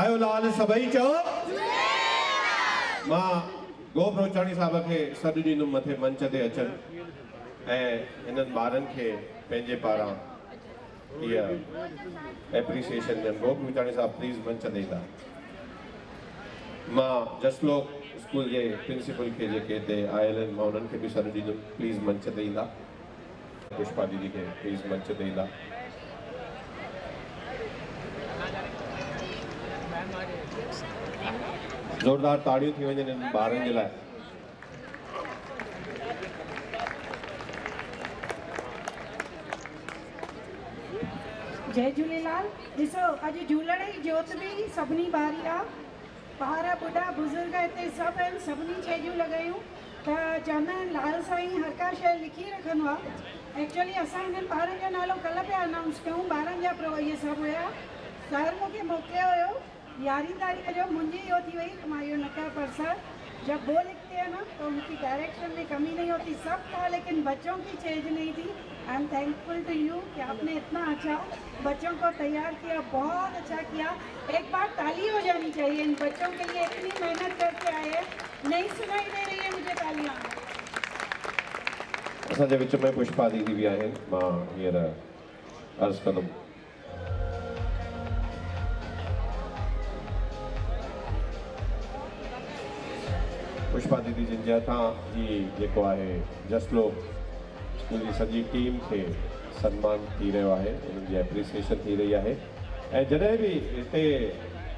आयो लाल सभई चओ मां गोप रोचाणी साहब के सॾु ॾींदुमि मथे मंच ते अचनि ऐं हिननि ॿारनि खे पंहिंजे पारां इहा एप्रिसिएशन ॾियनि। गोप रोचाणी साहब प्लीज़ मंच ते ईंदा। मां जसलोक स्कूल के प्रिंसिपल के जेके हिते आयल आहिनि मां उन्हनि खे बि सॾु ॾींदुमि प्लीज़ मंच ते ईंदा। पुष्पा दीदी के प्लीज़ मंच ते ईंदा। जोरदार ताड़ियूं थी वञनि इन ॿारनि जे लाइ। जय झूलेलाल। ॾिसो अॼु झूलण जी जोत बि सभिनी ॿारी आहे। ॿार ॿुढा बुज़ुर्ग हिते सभु आहिनि, सभिनी छेॼूं लॻायूं त चवंदा आहिनि लाल साईं हर का शइ लिखी रखंदो आहे। एक्चुअली असां हिननि ॿारनि जो नालो कल्ह पिया अनाउंस कयूं, ॿारनि जा इहे सभु हुया। सर मूंखे मोकिलियो हुयो 11 तारीख़ जो, मुंहिंजी इहो थी वई त मां इहो न कया। पर सर जब वो लिखते हैं ना तो उनकी डायरेक्शन में कमी नहीं होती, सब था लेकिन बच्चों की चेंज नहीं थी। I am thankful to you कि आपने इतना अच्छा बच्चों को तैयार किया, बहुत अच्छा किया। एक बार ताली हो जानी चाहिए इन बच्चों के लिए, इतनी मेहनत करके आए हैं। नहीं सुनाई दे रही है मुझे तालियां। असांजे विच में पुष्पा दीदी भी आहिनि, मां हींअर अर्ज़ कंदुमि। पुष्पा दीदी जिन जे हथां ही जेको आहे जसलोक स्कूल जी सॼी टीम खे सन्मान थी रहियो आहे, उन्हनि जी एप्रिसिएशन थी रही आहे। ऐं जॾहिं बि हिते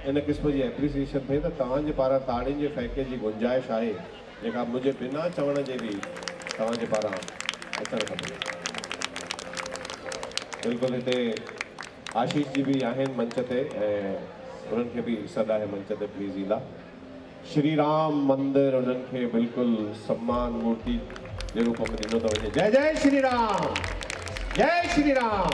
इन क़िस्म जी एप्रिसिएशन थिए त तव्हांजे पारां ताड़ियुनि जे फैके जी गुंजाइश आहे जेका मुंहिंजे बिना चवण जे बि तव्हांजे पारां अचणु खपे। बिल्कुलु हिते आशीष जी बि आहिनि मंच ते ऐं उन्हनि खे बि सॾु आहे मंच ते प्लीज़ ईंदा। श्री राम मंदिर उन्हनि खे बिल्कुलु सम्मान मूर्ति जे रूप में ॾिनो थो वञे। जय जय श्री राम, जय श्री राम।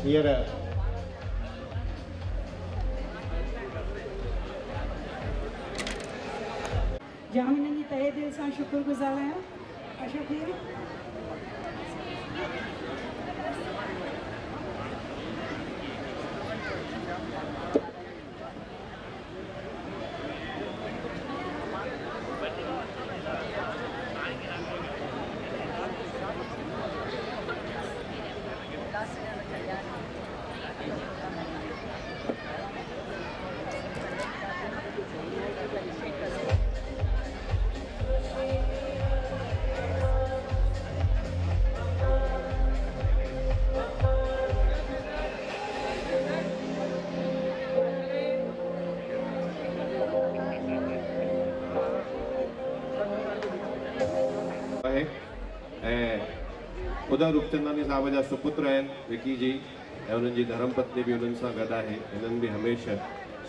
हींअर जाम हिननि जी तहे दिल सां शुक्रगुज़ार आहियां। अशोक भैया उधर रूपचंदानी साहब जा सुपुत्र आहिनि विकी जी ऐं उन्हनि जी धर्मपत्नी बि उन्हनि सां गॾु आहे। हिननि बि हमेशह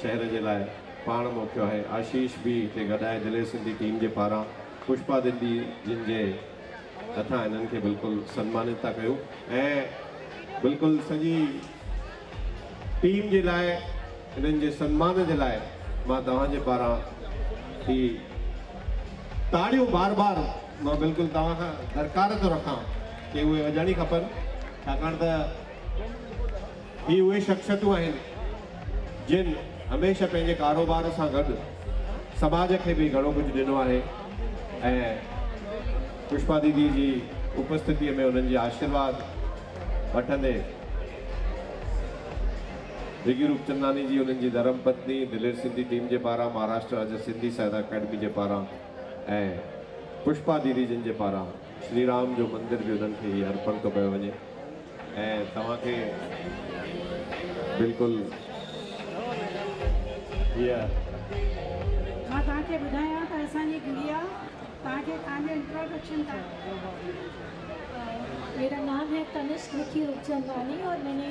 शहर जे लाइ पाण मोकिलियो आहे। आशीष बि हिते गॾु आहे दिल्ली सिंधी टीम जे पारां। पुष्पा दीदी जिन जे हथां हिननि खे बिल्कुलु सन्मानित था कयूं ऐं बिल्कुलु सॼी टीम जे लाइ हिननि जे सन्मान जे लाइ मां तव्हांजे पारां ही ताड़ियूं बार बार मां बिल्कुलु तव्हां खां दरकार थो रखां कि उहे वॼणी खपनि, छाकाणि त ही उहे शख़्सियतूं आहिनि जिन हमेशह पंहिंजे कारोबार सां गॾु समाज खे बि घणो कुझु ॾिनो आहे। ऐं पुष्पा दीदी जी उपस्थितीअ में उन्हनि जे आशीर्वाद वठंदे विकी रूपचंदानी जी उन्हनि जी धर्मपत्नी दिल्ली सिंधी टीम जे पारां, महाराष्ट्र राज्य सिंधी साहित्य अकेडमी जे पारां ऐं पुष्पा दीदी जिन जे पारां श्री राम जो मंदिर भी उन्हनि खे अर्पण कयो पियो वञे। ऐं तव्हांखे बिल्कुलु मां तव्हांखे ॿुधायां त असांजी गुड़िया तव्हांखे तव्हांजो इंट्रोडक्शन था। मेरा नाम है तनिष्क विकी रूपचंदानी और मैंने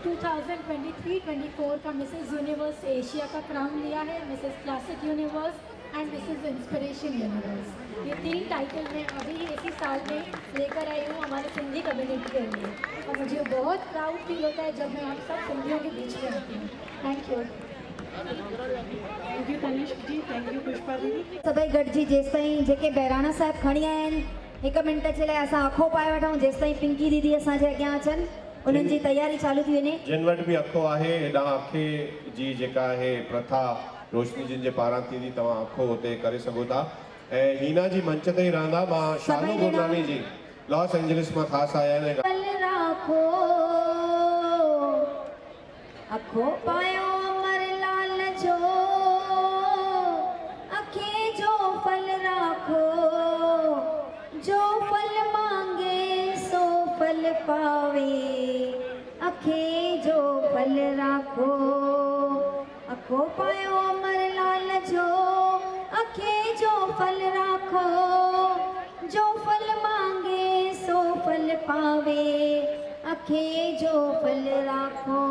2023-24 का मिसेस यूनिवर्स एशिया का क्राउन लिया है, Mrs classic universe and this is inspiration universe. ये 3 टाइटल मैं अभी इसी साल में लेकर आई हूँ हमारे सिंधी कम्युनिटी के लिए, और मुझे बहुत प्राउड फील होता है जब मैं आप सब सिंधियों के बीच में आती हूँ। Thank you. Thank you Tanishq ji, thank you Pushpa दीदी। सभई गॾिजी जेसिताईं जेके बहिराणा साहिब खणी आया आहिनि 1 मिंट जे लाइ असां अखो पाए वठूं, जेसिताईं पिंकी दीदी असांजे अॻियां अचनि उन्हनि जी तयारी चालू थी वञे। जिन वटि बि अखो आहे हेॾां अखे जी जेका आहे प्रथा रोशनी जिन जे पारां थींदी, तव्हां अखो हुते करे सघो था। ऐं हीना जी मंच ते ई रहंदा। मां शानू गुरनानी जी लॉस एंजलिस मां ख़ासि आया आहिनि। राखो अखो पायो अमर लाल जो, अखे जो फल राखो, जो फल मांगे सो फल पावे, अखे जो फल राखो। अखो पायो अमर लाल जो, अखे जो फल राखो, जो फल मांगे सो फल पावे, अखे जो फल राखो।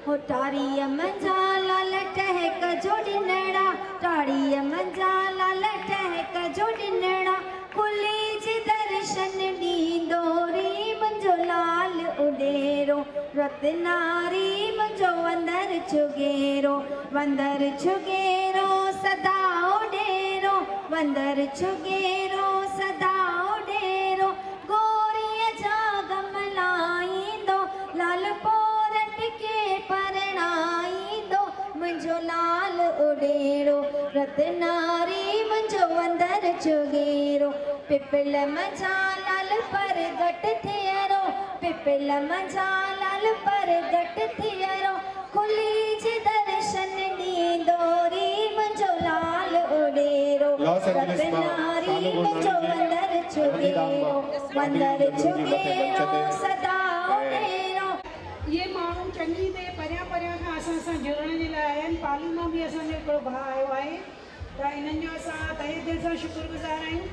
हो टारीअ मंझा लाल टहक जो ॾिनड़ा, टारीअ मंझा लाल टहक जो ॾिनड़ा, खुली जी दर्शन ॾींदो री मुंहिंजो लाल उॾेरो, रतनारी मुंहिंजो वंदर चुगेरो, वंदर चुगेरो सदा उॾेरो, वंदर चुगेरो सदा उॾेरो, गोरीअ जा गमलाईंदो, लाल पोरट के परणाईंदो, मुंहिंजो लाल उॾेरो, रतनारी मुंहिंजो वंदर चुगेरो। पिपल मंझा लाल परगट थियरो, पिपल मंझा लाल परगट थियरो, खुली जी दर्शन ॾींदो री मुंहिंजो लाल उॾेरो, रतनारी मुंहिंजो वंदर चुगेरो, वंदर चुगेरो सदा उॾेरो। ये माण्हू चङी देरि परियां परियां खां असां सां जुड़ण जे लाइ आया आहिनि। पाली मां बि असांजो हिकिड़ो भाउ आयो आहे, त इन्हनि जो असां तहे दिलि सां शुक्रगुज़ार आहियूं।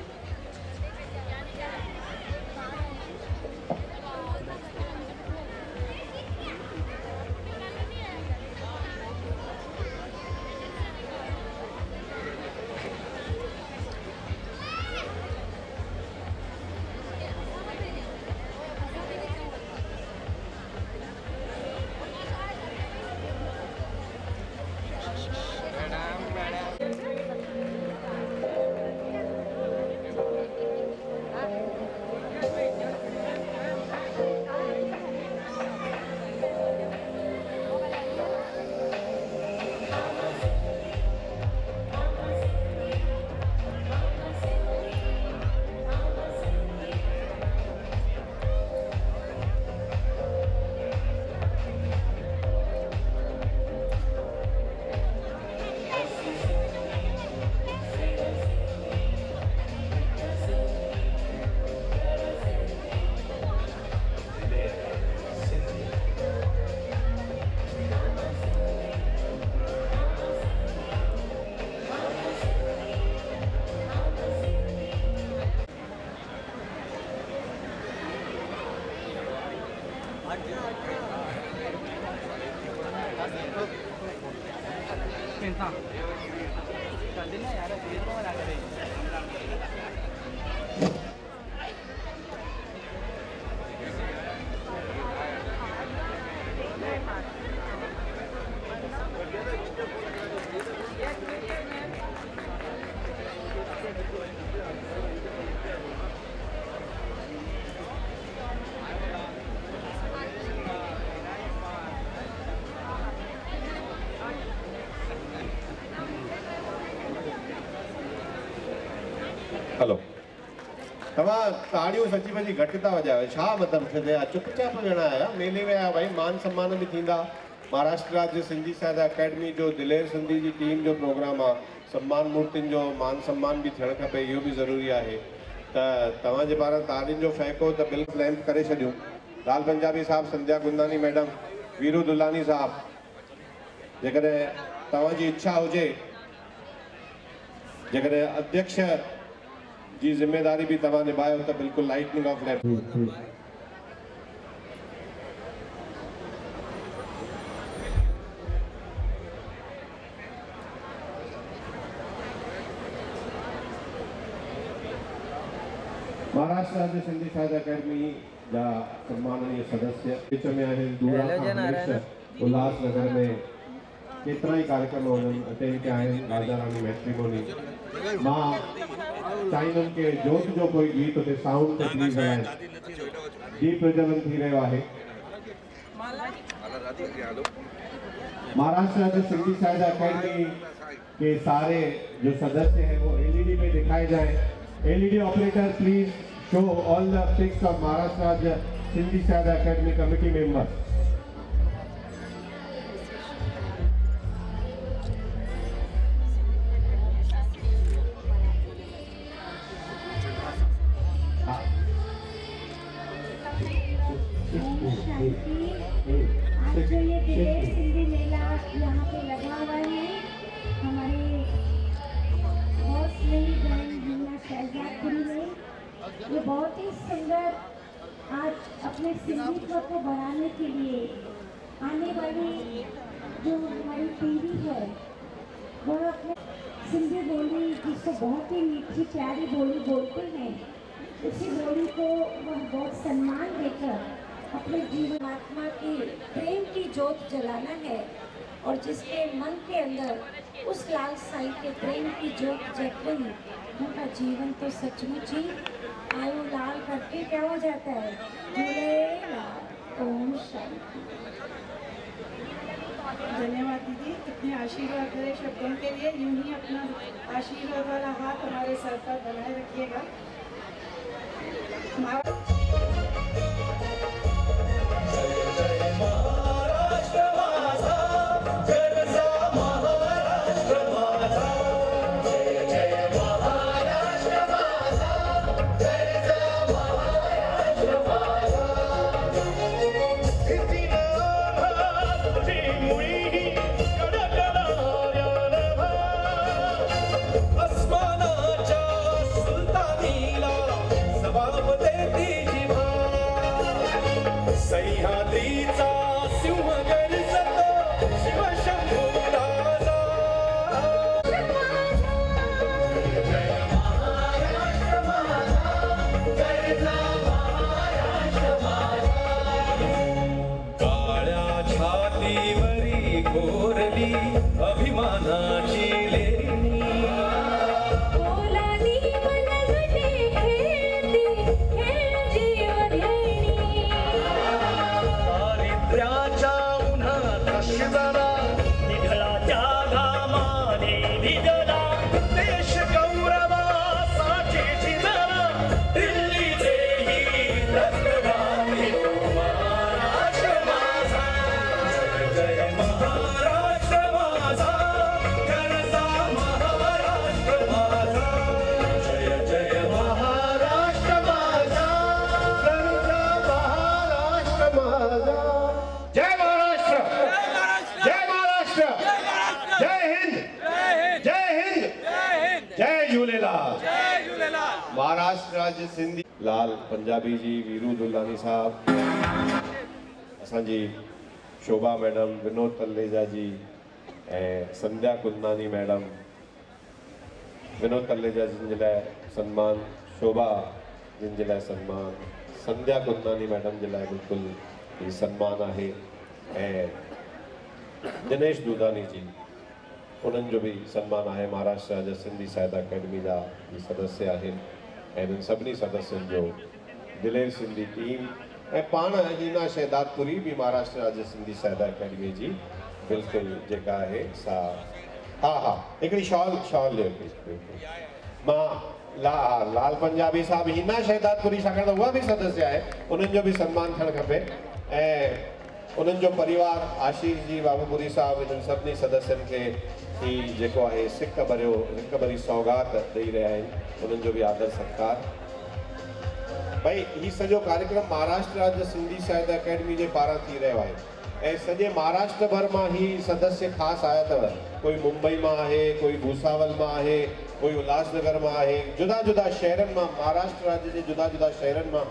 हलो तव्हां ताड़ियूं सची भजी घटि था वॼायो, छा मतिलबु थिए? चुपचाप ॼणा आया मेले में आया भाई, मान सम्मान भी थींदा। महाराष्ट्र राज्य सिंधी साहित्य अकेडमी जो दिलेर सिंधी जी टीम जो प्रोग्राम आहे, सम्मान मूर्तियुनि जो मान सम्मान भी थियणु खपे, इहो भी ज़रूरी आहे। त तव्हांजे पारां ताड़ियुनि जो फ़ैको त बिल्कुलु लैम्प करे छॾियूं। लाल पंजाबी साहब, संध्या गुंदानी मैडम, वीरू दुलानी साहब, जेकॾहिं तव्हांजी इच्छा हुजे, जेकॾहिं अध्यक्ष जी जिम्मेदारी भी तव्हां निभायो त बिल्कुलु लाइटनिंग ऑफ लैम्प। महाराष्ट्र राज्य सिंधी साहित्य अकादमी जा सम्माननीय सदस्य विच में आहिनि दूरा उल्लासनगर में केतिरा ई कार्यक्रम उन्हनि अटेंड कया आहिनि। राजा रानी मैट्रिमोनी मां चाहींदुमि कि जोत जो कोई गीत उते साउंड ते प्लीज़ हलाए। दीप प्रज्वलन थी रहियो आहे। महाराष्ट्र राज्य सिंधी साहित्य अकादमी के सारे जो सदस्य हैं वो एलईडी पे दिखाए जाएं। LED operator please show all the pics of Maharashtra राज्य सिंधी साहित्य अकादमी कमिटी मेंबर्स। आज जो ये दिलेर सिंधी मेला यहाँ पे लगा हुआ है, हमारे बहुत स्नेही बहन हिना शहजादपुरी में ये बहुत ही सुंदर आज अपने सिंधीत्व को बढ़ाने के लिए आने वाली जो हमारी पीढ़ी है वह अपने सिंधी बोली जिसको बहुत ही मीठी प्यारी बोली बोलते हैं, उसी बोली को वह बहुत सम्मान देकर अपने जीवन आत्मा की प्रेम की जोत जलाना है। और जिसके मन के अंदर उस लाल साईं के प्रेम की जोत जग गई उनका जीवन तो सचमुच ही आयु लाल करके क्या हो जाता है। झूलेलाल। ओम शांति। धन्यवाद दीदी, इतने आशीर्वाद भरे शब्दों के लिए। यूं ही अपना आशीर्वाद वाला हाथ हमारे सर पर बनाए रखिएगा। महाराष्ट्र राज्य सिंधी लाल पंजाबी जी, वीरू दुल्लानी साहब, असांजी शोभा मैडम, विनोद तलेजा जी ऐं संध्या कुंदनानी मैडम। विनोद तलेजा जिन जे लाइ सन्मान, शोभा जिन जे लाइ सन्मान, संध्या कुंदनानी मैडम जे लाइ बिल्कुलु ही सन्मान आहे ऐं दिनेश दूधानी जी उन्हनि जो भी सन्मान आहे। महाराष्ट्र राज्य सिंधी साहित्य अकादमी जा सदस्य आहिनि ऐं इन्हनि सभिनी सदस्यनि जो दिलेर सिंधी टीम ऐं पाण हिना शहदादपुरी भी महाराष्ट्र राज्य सिंधी साहित्य अकादमी जी बिल्कुलु जेका आहे सा हा हिकिड़ी शॉल ॾियो मां लाल पंजाबी साहब हिना शहदादपुरी छाकाणि त उहा बि सदस्य आहे, उन्हनि जो बि सन्मान थियणु खपे ऐं उन्हनि जो परिवार आशीष जी, बाबूपुरी साहब, इन्हनि सभिनी सदस्यनि खे ही जेको आहे सिक भरी सौगात ॾेई रहिया आहिनि, उन्हनि जो बि आदर सत्कार। भाई ही सॼो कार्यक्रम महाराष्ट्र राज्य सिंधी साहित्य अकादमी जे पारां थी रहियो आहे ऐं सॼे महाराष्ट्र भर मां ही सदस्य ख़ासि आया अथव। कोई मुंबई मां आहे, कोई भूसावल मां आहे, कोई उल्हासनगर मां आहे, जुदा जुदा शहरनि मां, महाराष्ट्र राज्य जे जुदा जुदा शहरनि मां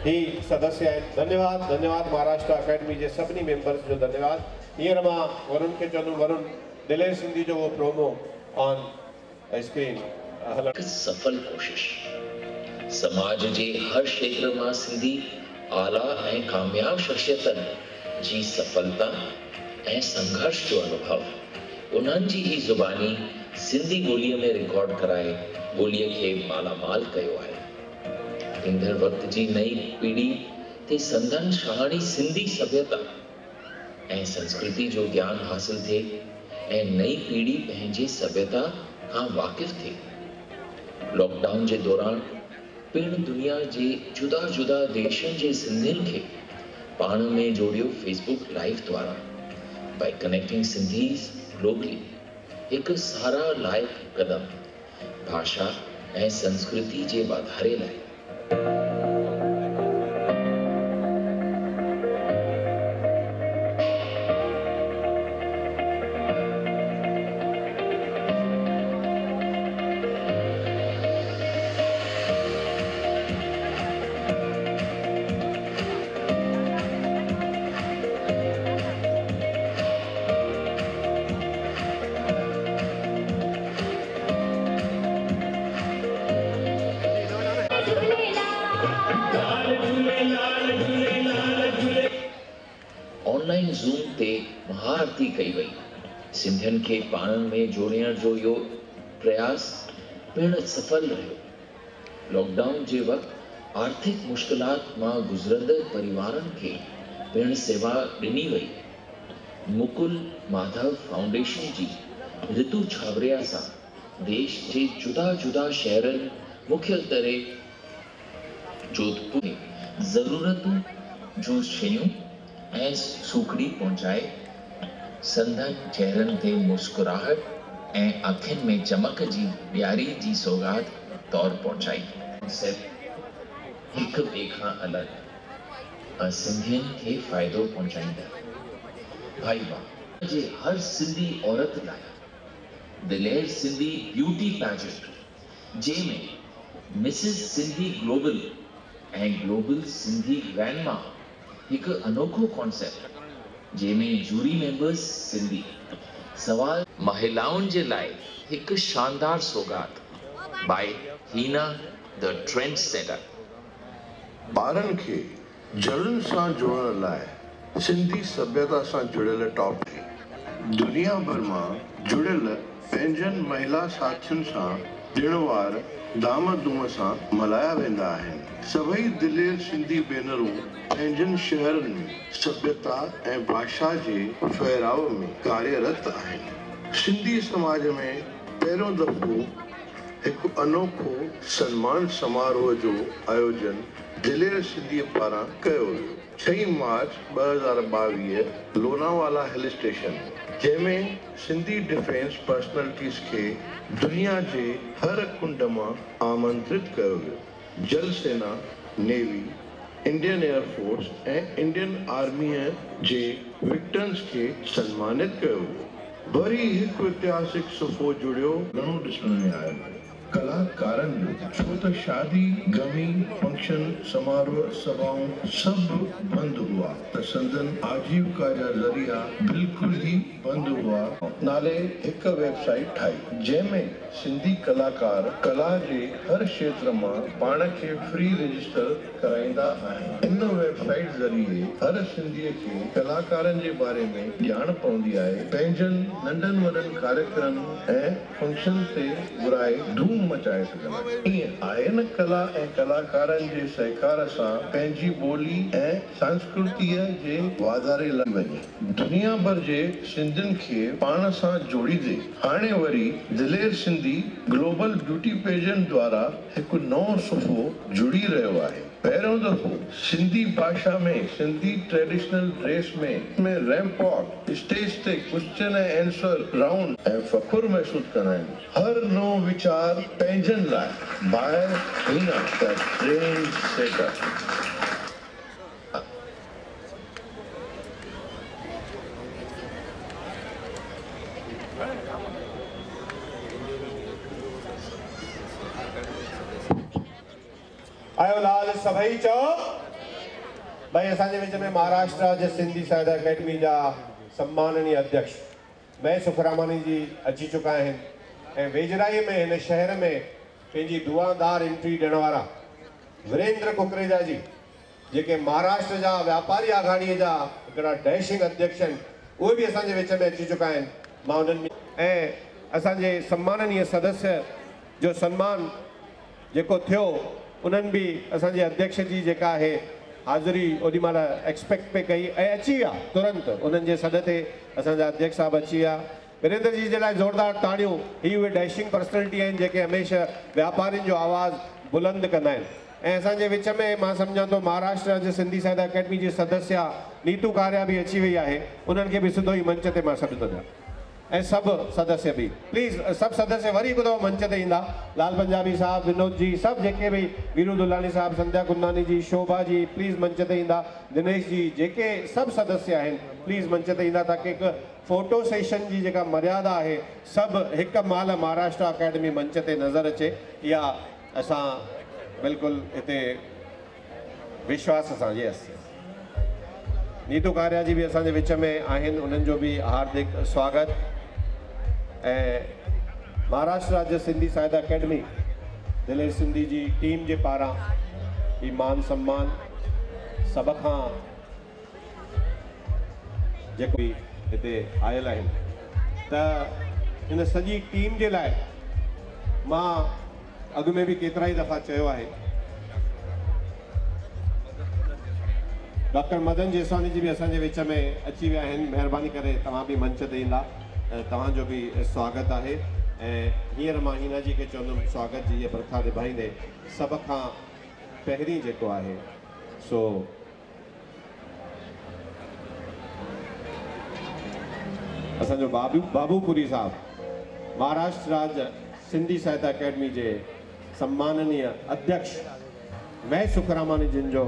ही सदस्य आहिनि। धन्यवाद, धन्यवाद महाराष्ट्र अकादमी जे सभिनी मेंबर्स जो धन्यवाद। हींअर मां वरुण खे चवंदुमि, वरुण दिलेर सिंधी जो वो प्रोमो ऑन स्क्रीन। सफल कोशिश समाज जे हर क्षेत्र में सिंधी आला ऐं कामयाब शख्सियतन जी सफलता ऐं संघर्ष जो अनुभव उन्हनि जी ही ज़ुबानी सिंधी ॿोलीअ में रिकॉर्ड कराए ॿोलीअ खे मालामाल कयो आहे। ईंदड़ वक्त जी नई पीढ़ी ते संदन शहाणी सिंधी सभ्यता ऐं संस्कृति जो ज्ञान हासिल थिए ऐं नई पीढ़ी पंहिंजे सभ्यता खां वाकिफ़ थिए। लॉकडाउन जे दौरान पिण दुनिया जे जुदा जुदा देशनि जे सिंधियुनि खे पाण में जोड़ियो फेसबुक लाइव द्वारा बाय कनेक्टिंग सिंधीज़ ग्लोबली एक सारा लायक कदम भाषा ऐं संस्कृति जे वाधारे लाइ। ऑनलाइन ज़ूम ते महाआरती कई वई। सिंधियुनि खे पाण में जोड़ण जो यो प्रयास पिण सफल रहियो। लॉकडाउन जे वक्त आर्थिक मुश्किलात मां गुज़रंदड़ परिवारनि खे पिण सेवा ॾिनी वई। मुकुल माधव फाउंडेशन जी ऋतु छावरिया सां देश जे जुदा जुदा शहरनि मुख्य तरह जोधपुर में ज़रूरतूं जूं शयूं ऐं सूखड़ी पहुंचाए संदन चेहरनि ते मुस्कुराहट ऐं अखियुनि में चमक जी ॾियारी जी सौगात तौर पहुंचाई। हिक ॿिए खां अलॻि सिंधियुनि खे फ़ाइदो पहुचाईंदा। भाई वाह जे हर सिंधी औरत लाइ दिलेर सिंधी ब्यूटी पैजेंट जंहिंमें मिसिस सिंधी ग्लोबल ऐं ग्लोबल सिंधी ग्रैंडमा एक अनोखो कॉन्सेप्ट जंहिंमें जूरी मेंबर्स सिंधी सवाल महिलाउनि जे लाइ एक शानदार सौगात by Heena the trend setter. ॿारनि खे जड़ुनि सां जोड़ण लाइ सिंधी सभ्यता सां जुड़ियल टॉप टी दुनिया भर मां जुड़ियल पंहिंजनि महिला साथियुनि सां ॾिण वार धाम धूम सां मल्हाया वेंदा आहिनि। सभई दिलेर सिंधी भेनरूं पंहिंजनि शहरनि में सभ्यता ऐं भाषा जे फहिराव में कार्यरत आहिनि। सिंधी समाज में पहिरियों दफ़ो हिकु अनोखो सन्मान समारोह जो आयोजन दिलेर सिंधी पारां कयो वियो 6 मार्च 2022 लोनावाला हिल स्टेशन, जंहिंमें सिंधी डिफेंस पर्सनैलिटीज़ खे दुनिया जे हर कुंड मां आमंत्रित कयो वियो। जल सेना, नेवी, इंडियन एयरफोर्स ऐं इंडियन आर्मीअ जे विक्टर्स खे सन्मानित कयो वियो। वरी हिकु ऐतिहासिक सुफ़ो जुड़ियो घणो ॾिसण में आयो कलाकारनि जो, छो त शादी, गमी, फंक्शन, समारोह, सभाऊं सभु बंद हुआ त संदन आजीविका जा ज़रिया बिल्कुल ही बंद हुआ। नाले हिकु वेबसाइट ठाही जंहिंमें सिंधी कलाकार कला जे हर क्षेत्र मां पाण खे फ्री रजिस्टर कराईंदा आहिनि। इन वेबसाइट ज़रिए हर सिंधीअ खे कलाकारनि जे बारे में ॼाण पवंदी आहे। पंहिंजनि नंढनि वॾनि कार्यक्रम ऐं फंक्शन ते घुराए धूम मचाए सघंदा। ईअं आहे न, कला ऐं कलाकारनि जे सहकार सां पंहिंजी ॿोली ऐं संस्कृतीअ जे वाधारे लाइ वञे। दुनिया भर जे सिंधियुनि खे पाण सां जोड़ींदे हाणे वरी दिलेर सिंधी ग्लोबल ब्यूटी पेजेंट द्वारा हिकु नओं सुफ़ो जुड़ी रहियो आहे। पहिरियों दफ़ो सिंधी भाषा में सिंधी ट्रेडिशनल ड्रेस में रैंप वॉक, स्टेज ते क्वेश्चन एंड आंसर राउंड ऐं फ़खुर महसूस कंदा आहिनि। हर नओं वीचार पंहिंजनि लाइ by Heena the trend setter. आयो लाल सभई चओ भाई असांजे विच में महाराष्ट्र जे सिंधी साहित्य अकेडमी जा सम्माननीय अध्यक्ष महेश सुखरामानी जी अची चुका आहिनि ऐं वेझराईअ में हिन शहर में पंहिंजी दुआदार एंट्री ॾियण वारा वीरेंद्र कुकरेजा जी जेके महाराष्ट्र जा व्यापारी आघाड़ीअ जा हिकिड़ा डैशिंग अध्यक्ष आहिनि, उहे बि असांजे विच में अची चुका आहिनि। मां उन्हनि ऐं असांजे सम्माननीय सदस्य जो सम्मान जेको थियो, उन्हनि बि असांजे अध्यक्ष जी जेका आहे हाज़िरी ओॾी महिल एक्सपेक्ट पे कई ऐं अची विया तुरंत। उन्हनि जे सॾ ते असांजा अध्यक्ष साहिबु अची विया। वीरेंद्र जी जे लाइ ज़ोरदार ताड़ियूं। ही उहे डैशिंग पर्सनैलिटी आहिनि जेके हमेशह वापारियुनि जो आवाज़ बुलंद कंदा आहिनि। ऐं असांजे विच में मां सम्झां थो महाराष्ट्र राज्य सिंधी साहित्य अकेडमी जी सदस्य नीतू कारिया बि अची वई आहे। उन्हनि खे बि सिधो ई मंच ते मां सॾु थो ॾियां ऐं सभु सदस्य बि प्लीज़, सभु सदस्य वरी हिकु दफ़ो मंच ते ईंदा। लाल पंजाबी साहब, विनोद जी, सभु जेके बि, वीरू दुलानी साहब, संध्या कुंदानी जी, शोभा जी, प्लीज़ मंच ते ईंदा। दिनेश जी, जेके सभु सदस्य आहिनि प्लीज़ मंच ते ईंदा ताकी हिकु फोटो सेशन जी जेका मर्यादा आहे सभु हिकु महिल महाराष्ट्र अकेडमी मंच ते नज़र अचे। इहा असां बिल्कुलु हिते विश्वास सां। यस, नीतू कारिया जी बि असांजे विच में आहिनि, उन्हनि जो बि हार्दिक स्वागत। ऐं महाराष्ट्र राज्य सिंधी साहित्य अकेडमी दिलेर सिंधी जी टीम जे पारां ही मान सम्मान सभ खां जेको बि हिते आयल आहिनि, त हिन सॼी टीम जे लाइ मां अॻु में बि केतिरा ई दफ़ा चयो आहे, डॉक्टर मदन जेसवानी जी भी असांजे विच में अची विया आहिनि। महिरबानी करे तव्हां बि मंच ते ईंदा, तव्हांजो बि स्वागत आहे। ऐं हींअर मां हिना जी खे चवंदुमि स्वागत जी इहा प्रथा निभाईंदे सभ खां पहिरीं जेको आहे सो असांजो बाबूपुरी साहब, महाराष्ट्र राज्य सिंधी साहित्य अकेडमी जे सम्माननीय अध्यक्ष महेश सुखरामानी जिन जो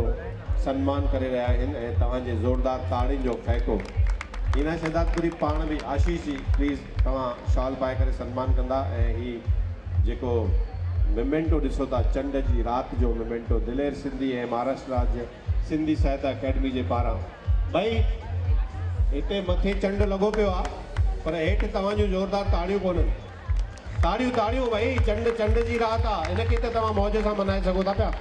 सम्मान करे रहिया आहिनि ऐं तव्हांजे ज़ोरदार ताड़ियुनि जो फ़ैको। हिना शहदादपुरी पाण बि, आशीष जी प्लीज़ तव्हां शॉल पाए करे सम्मान कंदा। ऐं ही जेको मोमेंटो ॾिसो था, चंड जी राति जो मोमेंटो, दिलेर सिंधी ऐं महाराष्ट्र राज्य सिंधी साहित्य अकेडमी जे पारां। भई हिते मथे चंड लॻो पियो आहे पर हेठि तव्हांजूं ज़ोरदार ताड़ियूं कोन्हनि। ताड़ियूं ताड़ियूं भई, चंड जी राति आहे, इनखे त तव्हां मौज सां मल्हाए सघो था पिया।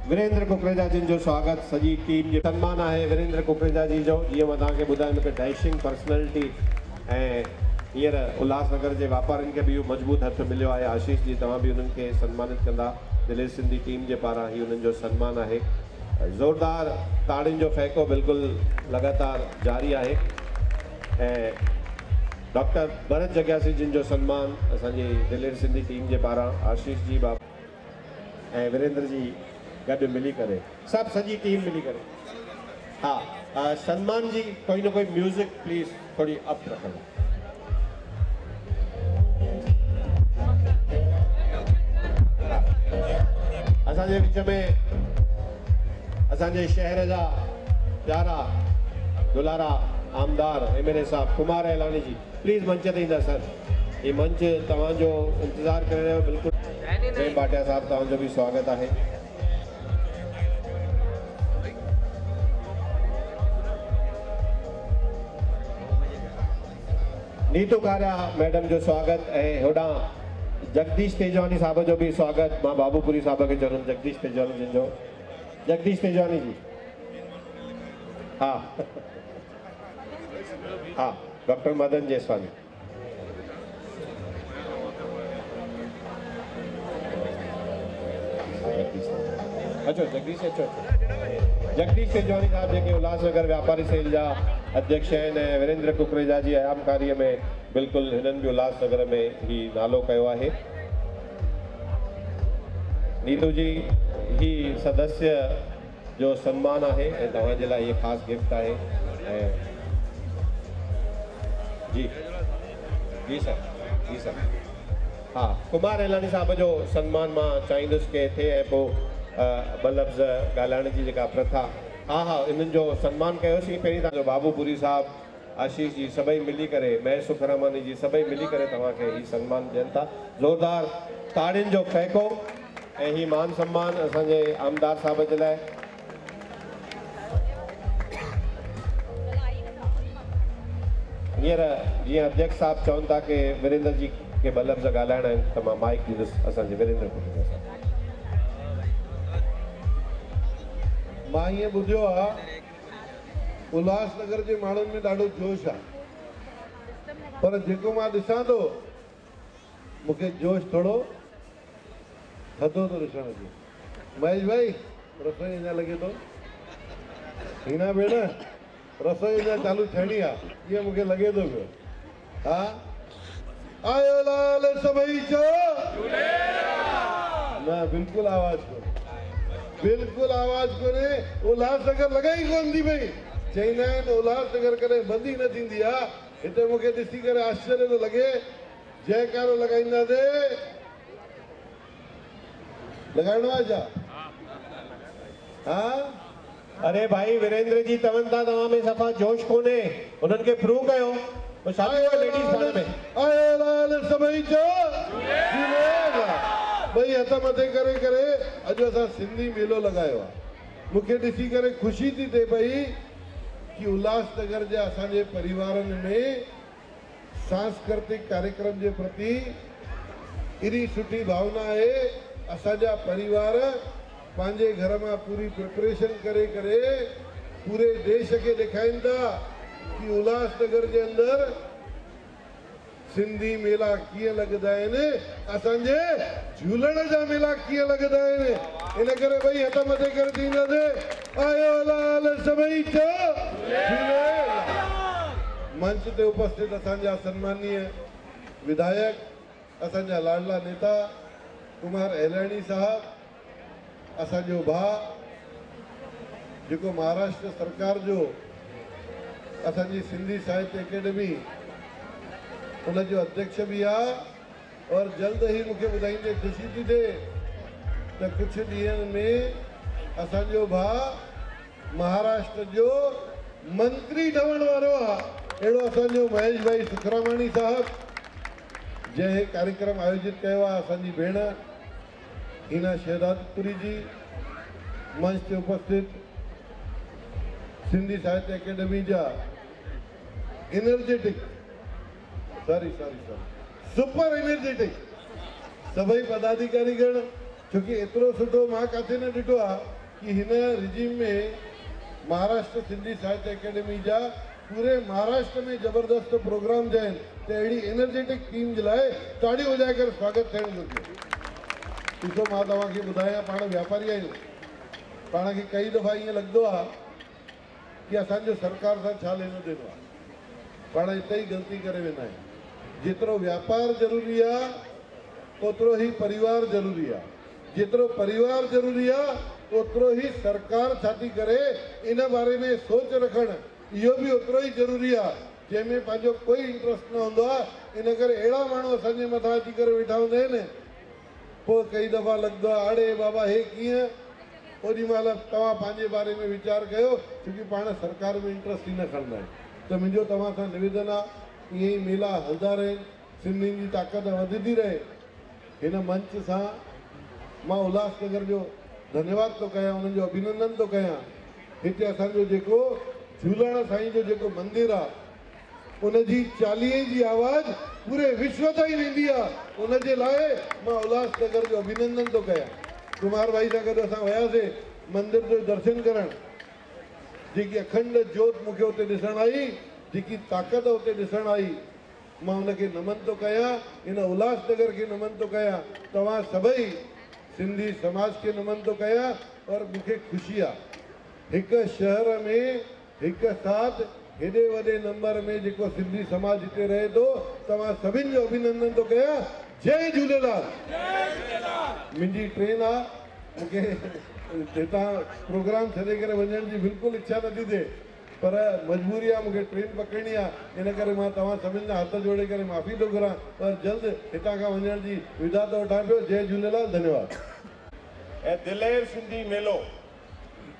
वीरेंद्र कुकरेजा जिन जो स्वागत सॼी टीम जो सम्मान आहे। वीरेंद्र कुकरेजा जी जो जीअं मां तव्हांखे ॿुधायां, मूंखे डैशिंग पर्सनैलिटी ऐं हींअर उल्हासनगर जे वापारियुनि खे बि मज़बूत हथ मिलियो आहे। आशीष जी, तव्हां बि उन्हनि खे सन्मानित कंदा। दिलेर सिंधी टीम जे पारां ही उन्हनि जो सम्मान आहे। ज़ोरदार ताड़ियुनि जो फ़ैको बिल्कुलु लगातार जारी आहे। ऐं डॉक्टर भरत जगियासी जिन जो सम्मान असांजी दिलेर सिंधी टीम जे पारां, आशीष जी बाबा ऐं वीरेंद्र जी गॾु मिली करे, सभु सॼी टीम मिली करे। हा, सम्मान जी कोई न कोई म्यूज़िक प्लीज़ थोड़ी अप रखंदा। असांजे विच में असांजे शहर जा प्यारा दुलारा आमदार MLA साहब कुमार एलानी जी प्लीज़ मंच ते ईंदा सर। ये मंच तव्हांजो इंतज़ारु करे रहियो। बिल्कुलु प्रेम भाटिया साहब, तव्हांजो बि स्वागत आहे। नीतू कारिया मैडम जो स्वागत ऐं होॾां जगदीश तेजवानी साहब जो भी स्वागत। मां बाबूपुरी साहब खे चवंदुमि जगदीश तेजवानी जिन जो, जगदीश तेजवानी जी, हा हा, डॉक्टर मदन जेसवानी, अचो जगदीश, अचो जगदीश तेजवानी साहब जेके उल्हासनगर व्यापारी सेल जा अध्यक्ष आहिनि ऐं वीरेंद्र कुकरेजा जी आयामकारीअ में बिल्कुलु हिननि बि उल्हासनगर में ही नालो कयो आहे। नीतू जी ही सदस्य जो सम्मान आहे ऐं तव्हांजे लाइ इहे ख़ासि गिफ्ट आहे। ऐं जी जी सर, जी सर, हा, कुमार एलानी साहब जो सम्मान मां चाहींदुसि कि थिए ऐं पोइ ॿ लफ़्ज़ ॻाल्हाइण जी जेका प्रथा, हा हा, इन्हनि जो सम्मान कयोसीं। पहिरीं तव्हांजो बाबूपुरी साहब, आशीष जी, सभई मिली करे, महेश सुखरामानी जी, सभई मिली करे तव्हांखे ही सम्मान ॾियनि था। ज़ोरदार ताड़ियुनि जो फ़ैको ऐं ही मान सम्मान असांजे आमदार साहब जे लाइ। हींअर जीअं अध्यक्ष साहब चवनि था कि वीरेंद्र जी के ॿ लफ़्ज़ ॻाल्हाइणा आहिनि त मां माइक ॾींदुसि असांजे वीरेंद्र कुटीजा साहब। मां ईअं ॿुधियो आहे उल्हासनगर जे माण्हुनि में ॾाढो जोश आहे, पर जेको मां ॾिसां थो मूंखे जोश थोरो थधो थो ॾिसण अचे। महेश भाई रसोई अञा लॻे थो, हिना भेण रसोई अञा चालू थियणी आहे इहो मूंखे लॻे थो पियो। हा आयो लाल सभई चओ न, बिल्कुलु आवाज़ कोन्हे, बिल्कुलु आवाज़ कोन्हे। उल्हासनगर लॻाई कोन थी पई। चईंदा आहिनि उल्हासनगर कॾहिं बंदि ई न थींदी आहे। हिते मूंखे ॾिसी करे आश्चर्य थो लॻे। जयकारो लॻाईंदासीं, लॻाइणो आहे छा? हा अरे भाई वीरेंद्र जी चवनि था तव्हां में सफ़ा जोश कोन्हे, उन्हनि खे प्रूव कयो। लेडीज़ पाण में आयो लाल सभई चओ भई हथ मथे करे करे अॼु असां सिंधी मेलो लॻायो आहे। मूंखे ॾिसी करे ख़ुशी थी थिए पई कि उल्हासनगर जे असांजे परिवारनि में सांस्कृतिक कार्यक्रम जे प्रति एॾी सुठी भावना आहे। असांजा परिवार पंहिंजे घर मां पूरी प्रिपरेशन करे करे पूरे देश खे ॾेखारीनि था कि उल्हासनगर जे अंदरि सिंधी मेला कीअं लॻंदा आहिनि, असांजे झूलण जा मेला कीअं लॻंदा आहिनि। इन करे भई हथ मथे करे थींदासीं आयो लाल सभई चओ झूलेलाल। मंच ते उपस्थित असांजा सन्माननीय विधायक, असांजा लाडला नेता कुमार एलाणी साहब, असांजो भाउ जेको महाराष्ट्र सरकार जो असांजी सिंधी साहित्य अकेडमी उन जो अध्यक्ष भी आहे, और जल्द ही मूंखे ॿुधाईंदे ख़ुशी थी थिए त कुझु ॾींहंनि में असांजो भाउ महाराष्ट्र जो मंत्री ठहण वारो आहे। अहिड़ो असांजो महेश भाई सुखरामाणी साहब जंहिं कार्यक्रम आयोजित कयो आहे, असांजी भेण हिना शहदादपुरी जी, मंच ते उपस्थित सिंधी साहित्य अकेडमी जा एनर्जेटिक सुपर एनर्जेटिक सभई पदाधिकारीगण, छोकि एतिरो सुठो मां किथे न ॾिठो आहे कि हिन रिजीम में महाराष्ट्र सिंधी साहित्य अकेडमी जा पूरे महाराष्ट्र में ज़बरदस्त प्रोग्राम जा आहिनि। त अहिड़ी एनर्जेटिक टीम जे लाइ ताड़ियूं वॼाए करे स्वागत थियणु घुरिजे। ॾिसो मां तव्हांखे ॿुधायां, पाण वापारी आहियूं, पाण खे कई दफ़ा ईअं लॻंदो आहे कि असांजो सरकार सां छा लेनो देनो आहे। पाण हिते ई ग़लती करे वेंदा आहियूं। जेतिरो व्यापार ज़रूरी आहे ओतिरो ही परिवार ज़रूरी आहे, जेतिरो परिवार ज़रूरी आहे ओतिरो ही सरकार छा थी करे इन बारे में सोच रखणु इहो बि ओतिरो ई ज़रूरी आहे, जंहिंमें पंहिंजो कोई इंट्रस्ट न हूंदो आहे। इन करे अहिड़ा माण्हू असांजे मथां अची करे वेठा हूंदा आहिनि, पोइ कई दफ़ा लॻंदो आहे अड़े बाबा हे कीअं। ओॾी महिल तव्हां पंहिंजे बारे में वीचार कयो, छोकी पाण सरकार में इंट्रस्ट ई न खणंदा आहियूं। त मुंहिंजो तव्हां सां निवेदन आहे, ईअं ई मेला हलंदा रहे, सिंधियुनि जी ताक़त वधंदी रहे। हिन मंच सां मां उल्हासनगर जो धन्यवाद थो कयां, उन्हनि जो अभिनंदन थो कयां। हिते असांजो जेको झूलण साईं जो जेको मंदिर आहे उनजी चालीहे जी आवाज़ पूरे विश्व ताईं वेंदी आहे, उनजे लाइ मां उल्हासनगर जो अभिनंदन थो कयां। कुमार भाई सां गॾु असां वियासीं मंदिर जो दर्शन करणु, जेकी अखंड जोत मूंखे हुते ॾिसणु आई, जेकी ताक़त हुते ॾिसणु आई, मां हुनखे नमन थो कयां, इन उल्हासनगर खे नमन थो कयां, तव्हां सभई सिंधी समाज खे नमन थो कयां। और मूंखे ख़ुशी आहे हिकु शहर में हिकु साथ हेॾे वॾे नंबर में जेको सिंधी समाज हिते रहे थो, तव्हां सभिनि जो अभिनंदन थो कयां। जय झूलेलाल। मुंहिंजी ट्रेन आहे, मूंखे हितां प्रोग्राम छॾे करे वञण जी बिल्कुलु इच्छा नथी थिए, पर मजबूरी आहे, मूंखे ट्रेन पकड़नी आहे। इन करे मां तव्हां सभिनि जा हथ जोड़े करे माफ़ी थो घुरां, पर जल्द हितां खां वञण जी विदा थो वठां पियो। जय झूलेलाल, धन्यवाद। ऐं दिलेर सिंधी मेलो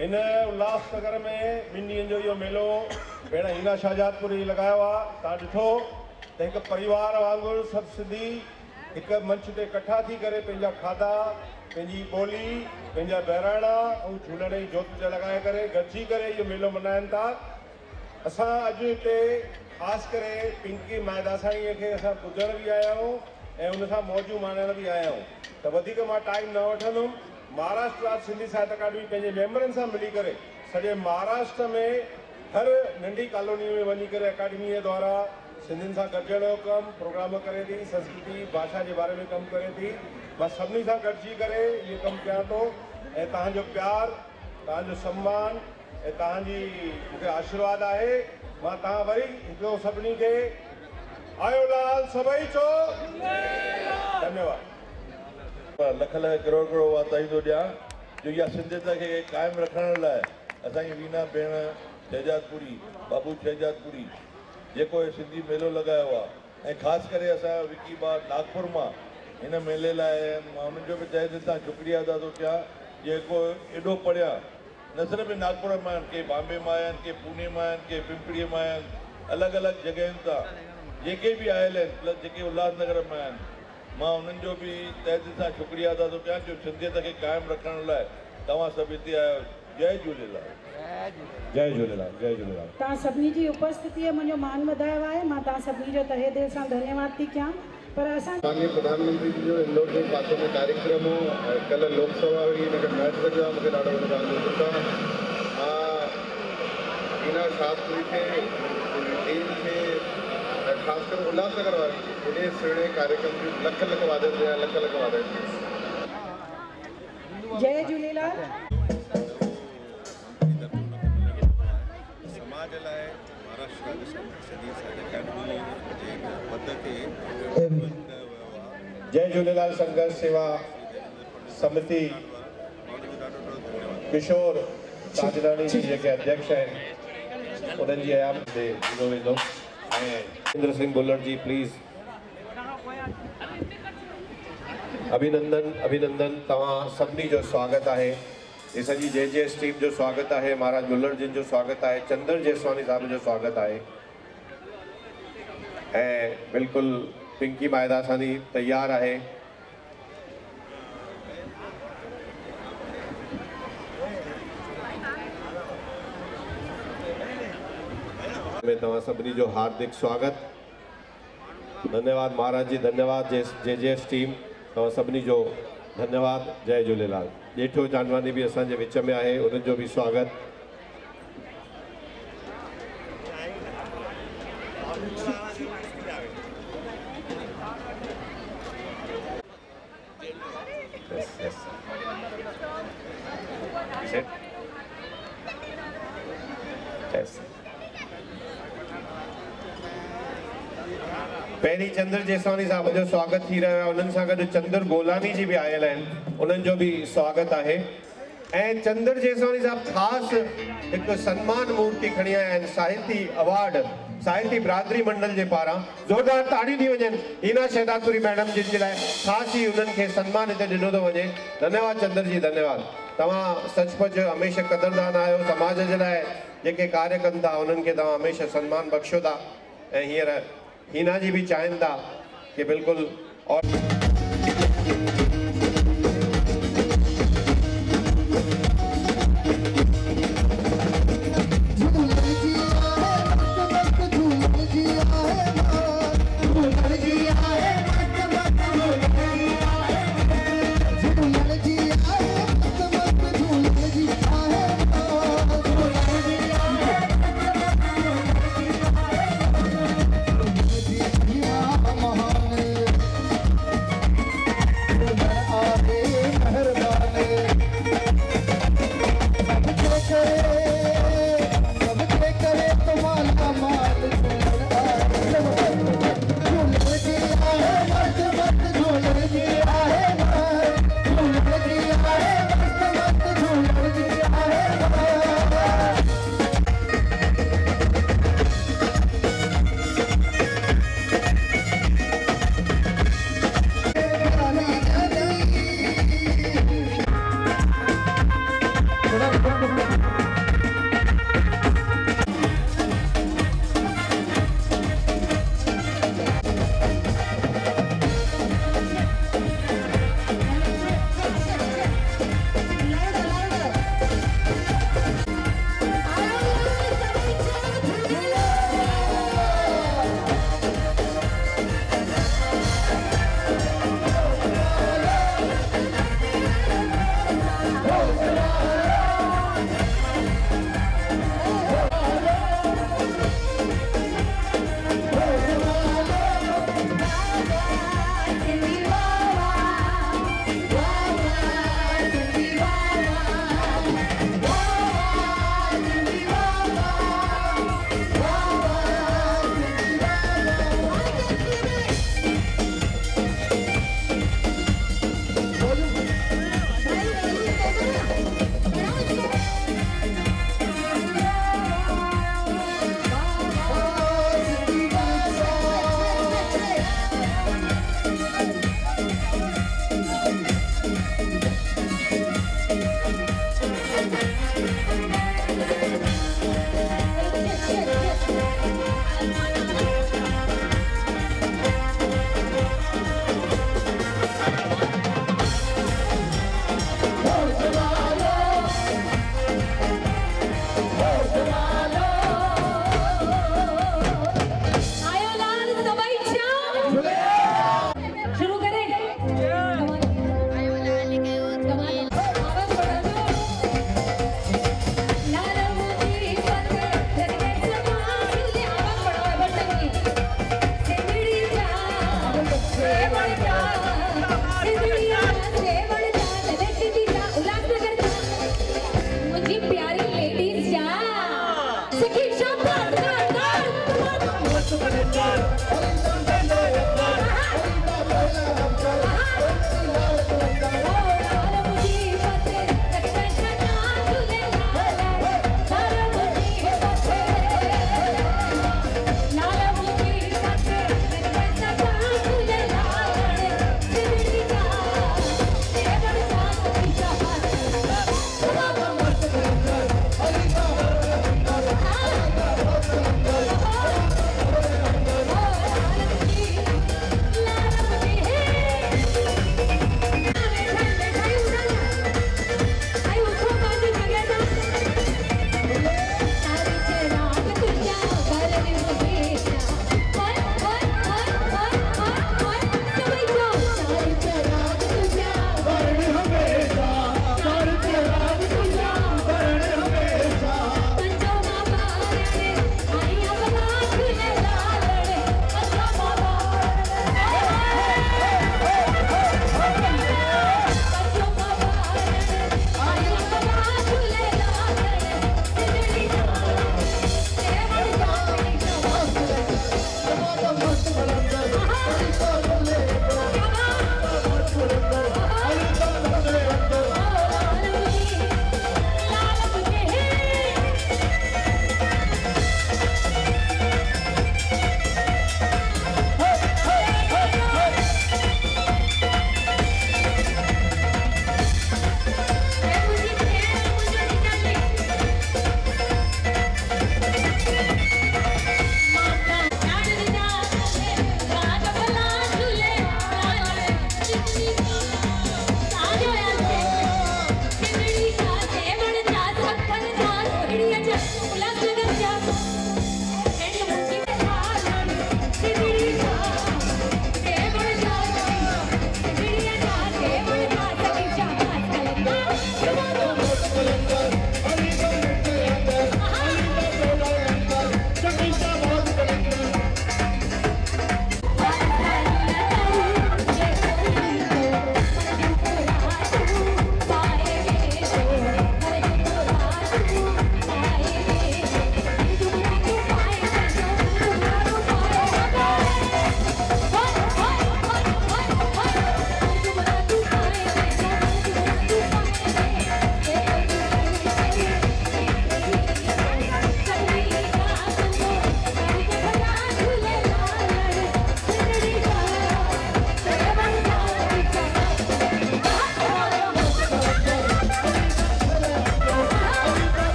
इन उल्हासनगर में 2 ॾींहंनि जो इहो मेलो भेण हिना शहजादपुरी लॻायो आहे। तव्हां ॾिठो त हिकु परिवार वांगुरु सभु सिंधी हिकु मंच ते इकट्ठा थी करे पंहिंजा खाधा, पंहिंजी ॿोली, पंहिंजा बहिराणा ऐं झूलण जी जोत लॻाए करे गॾिजी करे इहो मेलो मल्हाइनि था। असां अॼु हिते ख़ासि करे पिंकी मायदासाणीअ खे असां ॿुधण बि आया आहियूं ऐं उन सां मौजूं माणण बि आया आहियूं। त वधीक मां टाइम न वठंदुमि। महाराष्ट्र राज्य सिंधी साहित्य अकाडमी पंहिंजे मेंबरनि सां मिली करे सॼे महाराष्ट्र में हर नंढी कॉलोनी में वञी करे अकाडमीअ द्वारा सिंधियुनि सां गॾिजण जो कमु प्रोग्राम करे थी, संस्कृति भाषा जे बारे में कमु करे थी। मां सभिनी सां गॾिजी करे इहो कमु कयां थो ऐं तव्हांजो प्यार, तव्हांजो सम्मान ऐं तव्हांजी मूंखे आशीर्वाद आहे। मां तव्हां वरी हिकिड़ो सभिनी खे आयो लाल सभई चओ धन्यवाद। लख लख करोड़ करोड़ वाधायूं थो ॾियां जो इहा सिंधियत खे क़ाइमु रखण लाइ असांजी वीना भेण शहजादपुरी, बाबू शहजादपुरी जेको सिंधी मेलो लॻायो आहे ऐं ख़ासि करे असां विकी बार नागपुर मां हिन मेले लाइ मां उन्हनि जो बि तहे दिलि सां शुक्रिया अदा थो कयां जेको एॾो पढ़िया न सिर्फ़ु नागपुर मां आहिनि, के बॉम्बे मां आहिनि, के पुणे मां आहिनि, के पिंपरीअ मां आहिनि, अलॻि अलॻि जॻहियुनि तां जेके बि आयल आहिनि प्लस जेके उल्हासनगर मां आहिनि, मां उन्हनि जो बि तहे दिलि सां शुक्रिया अदा थो कयां जो सिंधियत खे क़ाइमु रखण लाइ तव्हां सभु हिते आहियो। जय झूलेलाल। जय झूलेलाल। जय झूलेलाल। तव्हां सभिनी जी उपस्थितीअ मुंहिंजो मान वधायो आहे। मां तव्हां सभिनी जो तहे दिलि सां धन्यवाद थी कयां। पर असां माननीय प्रधानमंत्री जी जो इंदौर जे पासे में कार्यक्रम हो, कल्ह लोकसभा हुई, हिनखे मैच लॻियो आहे, मूंखे ॾाढो वॾो दुख आहे। हीना शाहपुरी खे टीम खे ख़ासि करे उल्हासनगर वारी उन सुहिणे कार्यक्रम जूं लख लख वाधायूं ॾियां, लख लख वाधायूं। जय झूलेलाल। समाज लाइ महाराष्ट्र राज्य सिंधी साहित्य अकादमी जे पद खे जय झूलेलाल संघर्ष सेवा समिति किशोर साजनानी जी जेके अध्यक्ष आहिनि उन्हनि जी हयात ते ॾिनो वेंदो ऐं इंद्र सिंह बुल्लर जी प्लीज़ अभिनंदन तव्हां सभिनी जो स्वागत आहे। ये सॼी JJS टीम जो स्वागत आहे, महाराज बुल्लर जिन जो स्वागत आहे, चंदर जेसवानी साहब जो स्वागत आहे ऐं बिल्कुलु पिंकी मायदासानी तैयार आहे। में तव्हां सभिनी जो हार्दिक स्वागत। धन्यवाद महाराज जी, धन्यवाद JJS टीम, तव्हां सभिनी जो धन्यवाद। जय झूलेलाल। जेठो चांदवानी भी असांजे विच में आहे, उन्हनि जो भी स्वागत। पहिरीं चंद्र जेसवानी साहब जो स्वागत थी रहियो आहे, उन्हनि सां गॾु चंद्र गोलानी जी भी आयल आहिनि, उन्हनि जो भी स्वागत आहे। ऐं चंद्र जेसवानी साहब ख़ासि हिकु सम्मान मूर्ति खणी आया आहिनि, साहित्य अवार्ड साहित्य बिरादरी मंडल जे पारां। ज़ोरदार ताड़ियूं थी वञनि हीना शहजादपुरी मैडम जिन जे लाइ ख़ासि ई उन्हनि खे सम्मान हिते ॾिनो थो वञे। धन्यवाद चंद्र जी, धन्यवाद। तव्हां सचमुच हमेशह क़दरदान आहियो, समाज जे लाइ जेके कार्य कनि था उन्हनि खे तव्हां हमेशह सम्मान बख़्शो था ऐं हींअर हीना जी भी चाहिनि था कि बिल्कुलु और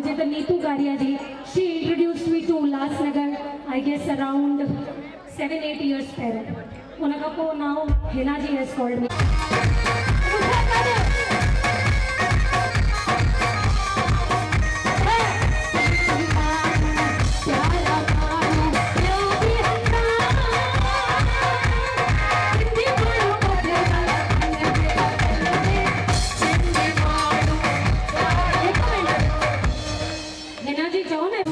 मुझे तो नीतू गारिया जी, she introduced me to Ulhasnagar, I guess around 7-8 years पहले। उनका को now Hina ji has called me। Hina जी जाओ ना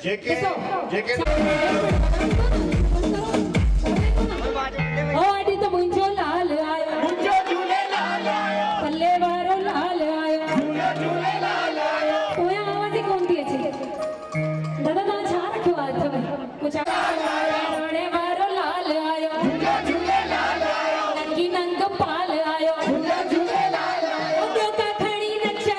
जेके ओ अॼु त मुंहिंजो लाल आयो, मुंहिंजो झूलेलाल आयो, पल्ले वारो लाल आयो, झूलेलाल आयो। पोयां आवाज़ ई कोन थी अचे। दादा तव्हां छा रखियो आहे हथ में? कुझु हाणे वारो लाल आयो, झूलेलाल आयो, नंगी नंग पाल आयो, झूलेलाल आयो। ॿियो का खणी नचां।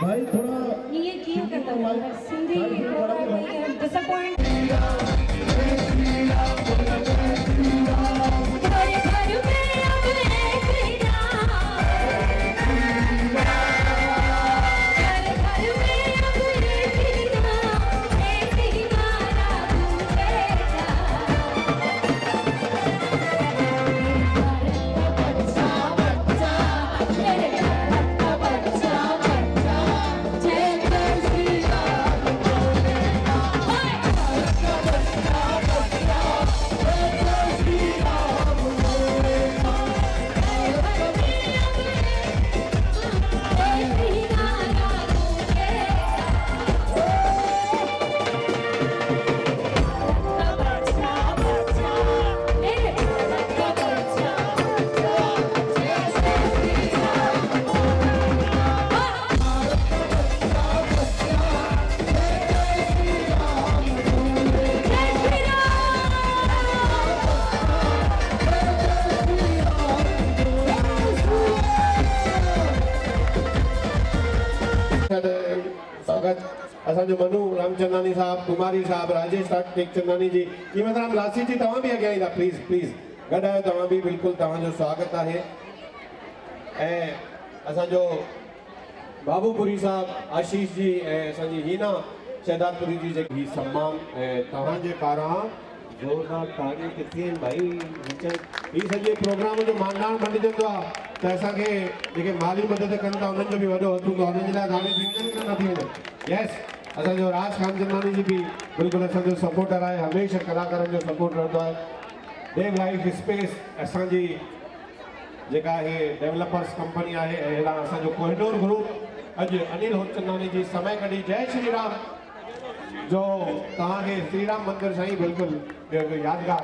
भाई थोड़ा ये क्यों करता है सिंधी डिसअपॉइंट स्वागत असांजो मनु रामचंदानी साहब, कुमारी साहब, राजेश टेकचंदानी जी, कीमतराम लासी जी, तव्हां बि अॻियां ईंदा प्लीज़ प्लीज़ गॾायो, तव्हां बि बिल्कुलु तव्हांजो स्वागत आहे। ऐं असांजो बाबूपुरी साहब, आशीष जी ऐं असांजी हीना शहदादपुरी जी जेकी सम्मान ऐं तव्हांजे पारां ज़ोरदार ताड़ियूं किथे आहिनि भाई। हीअ सॼे प्रोग्राम जो मानदान बणिजंदो आहे त असांखे जेके माली मदद कनि था उन्हनि जो बि वॾो हथ हूंदो आहे, उन्हनि जे लाइ हाणे थी वञनि न थी वञनि। यस असांजो राज खानचंदानी जी भी बिल्कुलु असांजो सपोर्टर आहे, हमेशह कलाकारनि जो सपोर्ट रहंदो आहे। देव लाइफ स्पेस असांजी जेका आहे डेवलपर्स कंपनी आहे, ऐं अहिड़ा असांजो कोहिनूर ग्रुप अॼु अनिल होचंदानी जी समय कढी जय श्री राम जो तव्हांखे श्री राम मंदिर साईं बिल्कुलु यादगार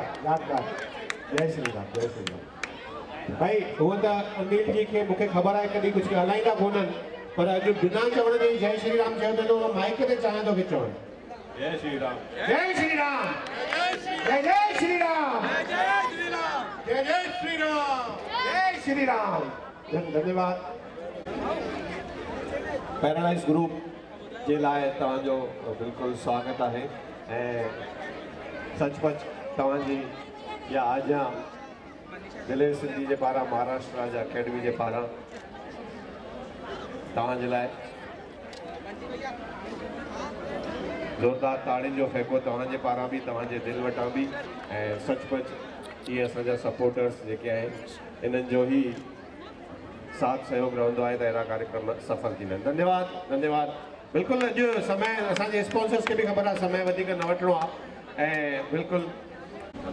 जय श्री राम जय श्री राम। भाई हूअं त अनिल जी खे मूंखे ख़बर आहे कॾहिं कुझु ॻाल्हाईंदा कोन्हनि, पर अॼु बिना चवण जे जय श्री राम चयो त माइक ते चाहियां थो कि चवनि जय श्री राम जय श्री राम जय जय श्री राम जय श्री राम जय जय श्री राम जय श्री राम। धन्यवाद। पैराडाइज ग्रुप जे लाइ तव्हांजो बिल्कुलु स्वागत आहे ऐं सचपच तव्हांजी या आजा दिल्ली सिंधी जे पारां महाराष्ट्र राज्य अकेडमी जे पारां तव्हांजे लाइ ज़ोरदार ताड़ियुनि जो फेको तव्हांजे पारां बि तव्हांजे दिलि वटां बि ऐं सचपच इहे असांजा सपोर्टर्स जेके आहिनि इन्हनि जो ई साथ सहयोग रहंदो आहे त अहिड़ा कार्यक्रम सफल थींदा आहिनि। धन्यवाद धन्यवाद। बिल्कुलु अॼु समय असांजे स्पॉन्सर्स खे बि ख़बर आहे समय वधीक न वठिणो आहे ऐं बिल्कुलु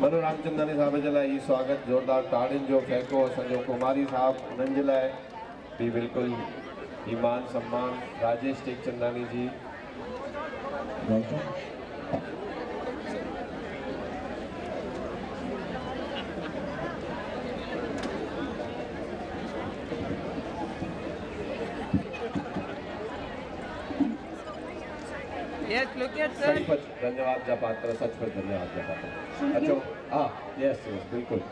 मनु रामचंदानी साहब जे लाइ ई स्वागत ज़ोरदार ताड़ियुनि जो फेको असांजो कुमारी साहब उन्हनि जे लाइ बि बिल्कुलु ईमान सम्मान। राजेश टेकचंदानी जी सचपच धन्यवाद जा पात्र सचपच धन्यवाद जा पात्र। अचो हाँ यस यस बिल्कुलु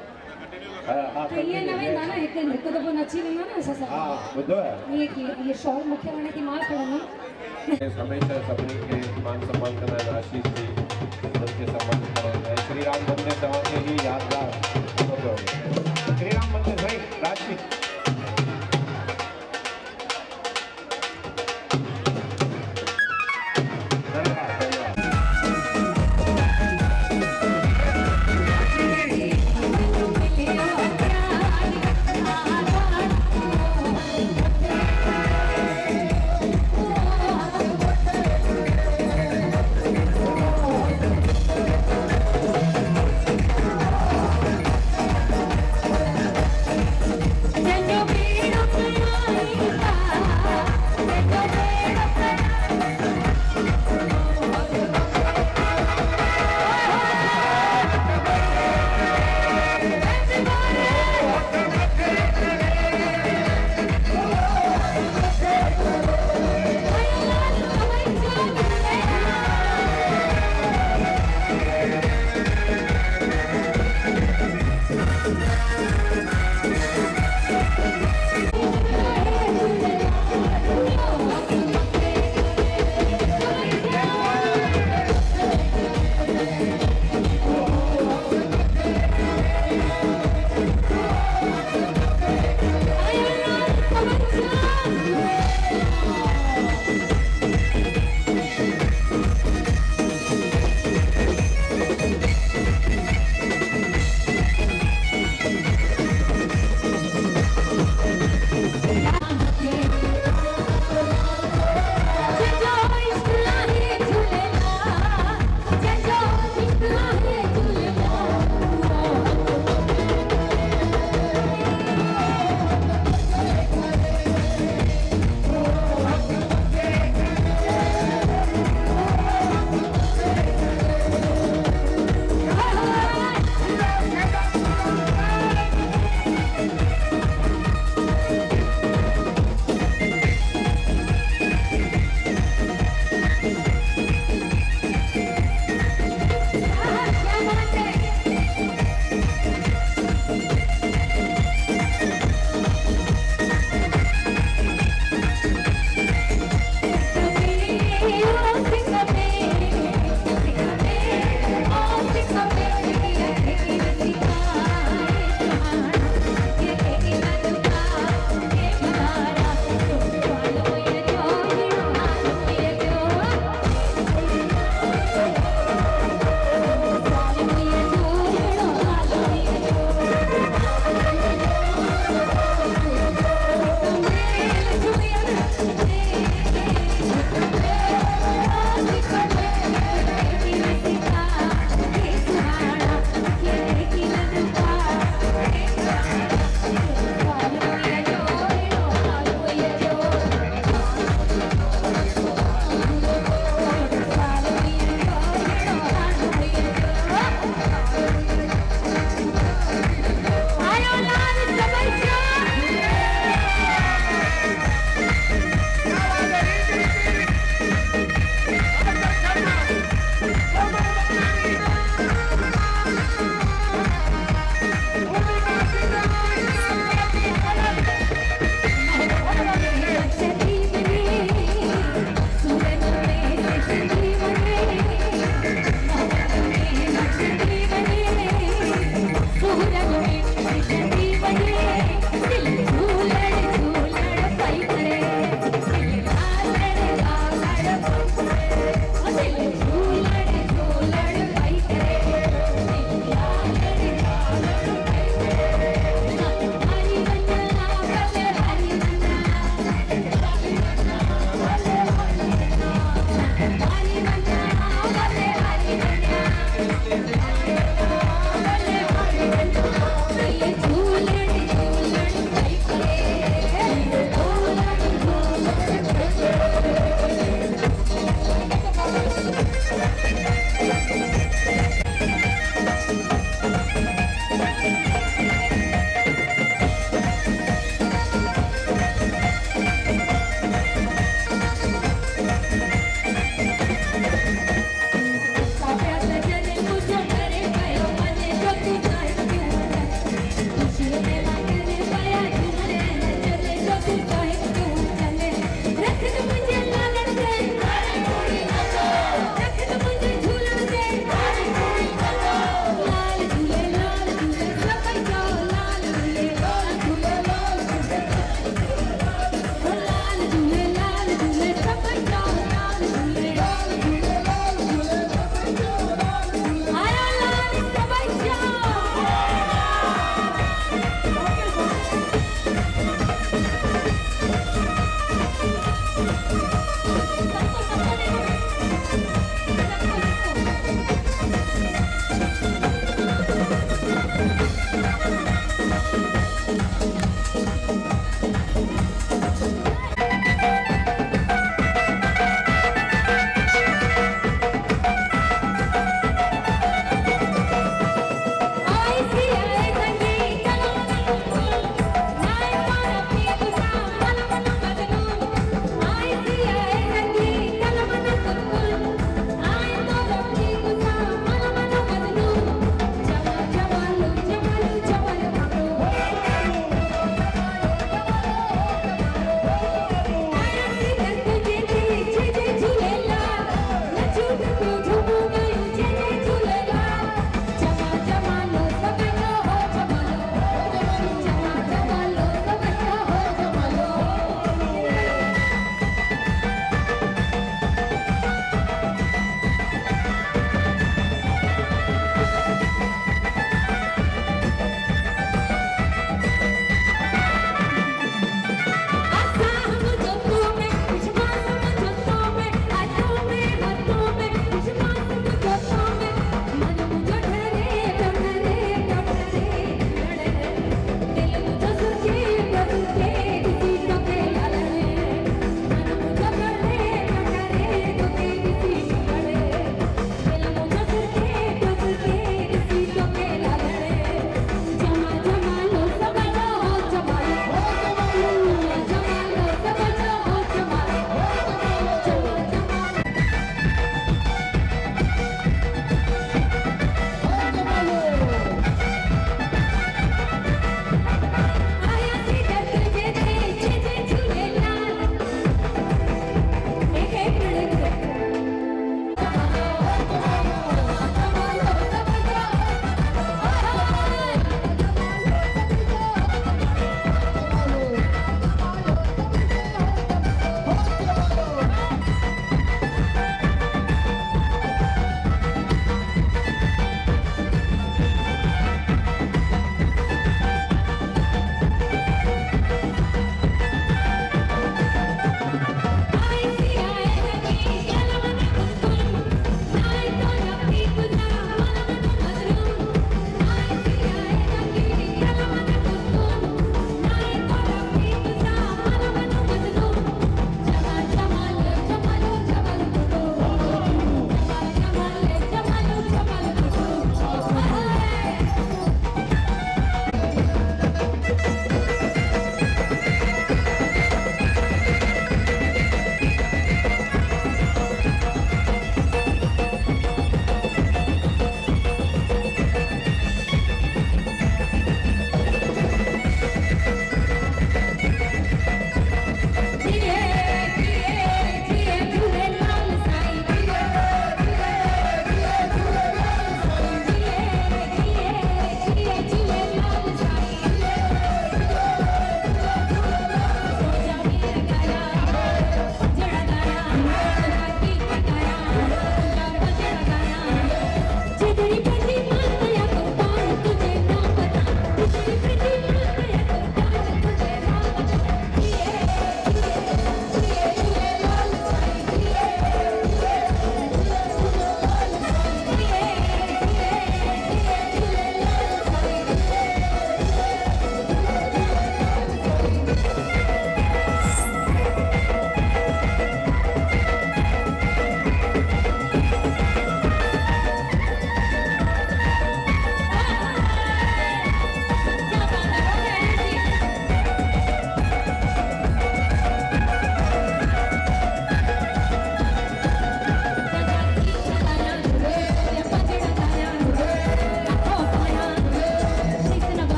तो ये नवे गाना एक दफ़ो नची वेंदो न असां सां। हाँ ॿुधो आहे ये शॉल मूंखे वणे थी मां खणंदमि। हमेशह सभिनी खे मान सम्मान कंदा आहिनि। आशीष जी उन्हनि खे सम्मान कंदा आहिनि ऐं श्री राम मंदिर तव्हांखे ई यादगार श्री राम मंदिर भाई राजशीत जय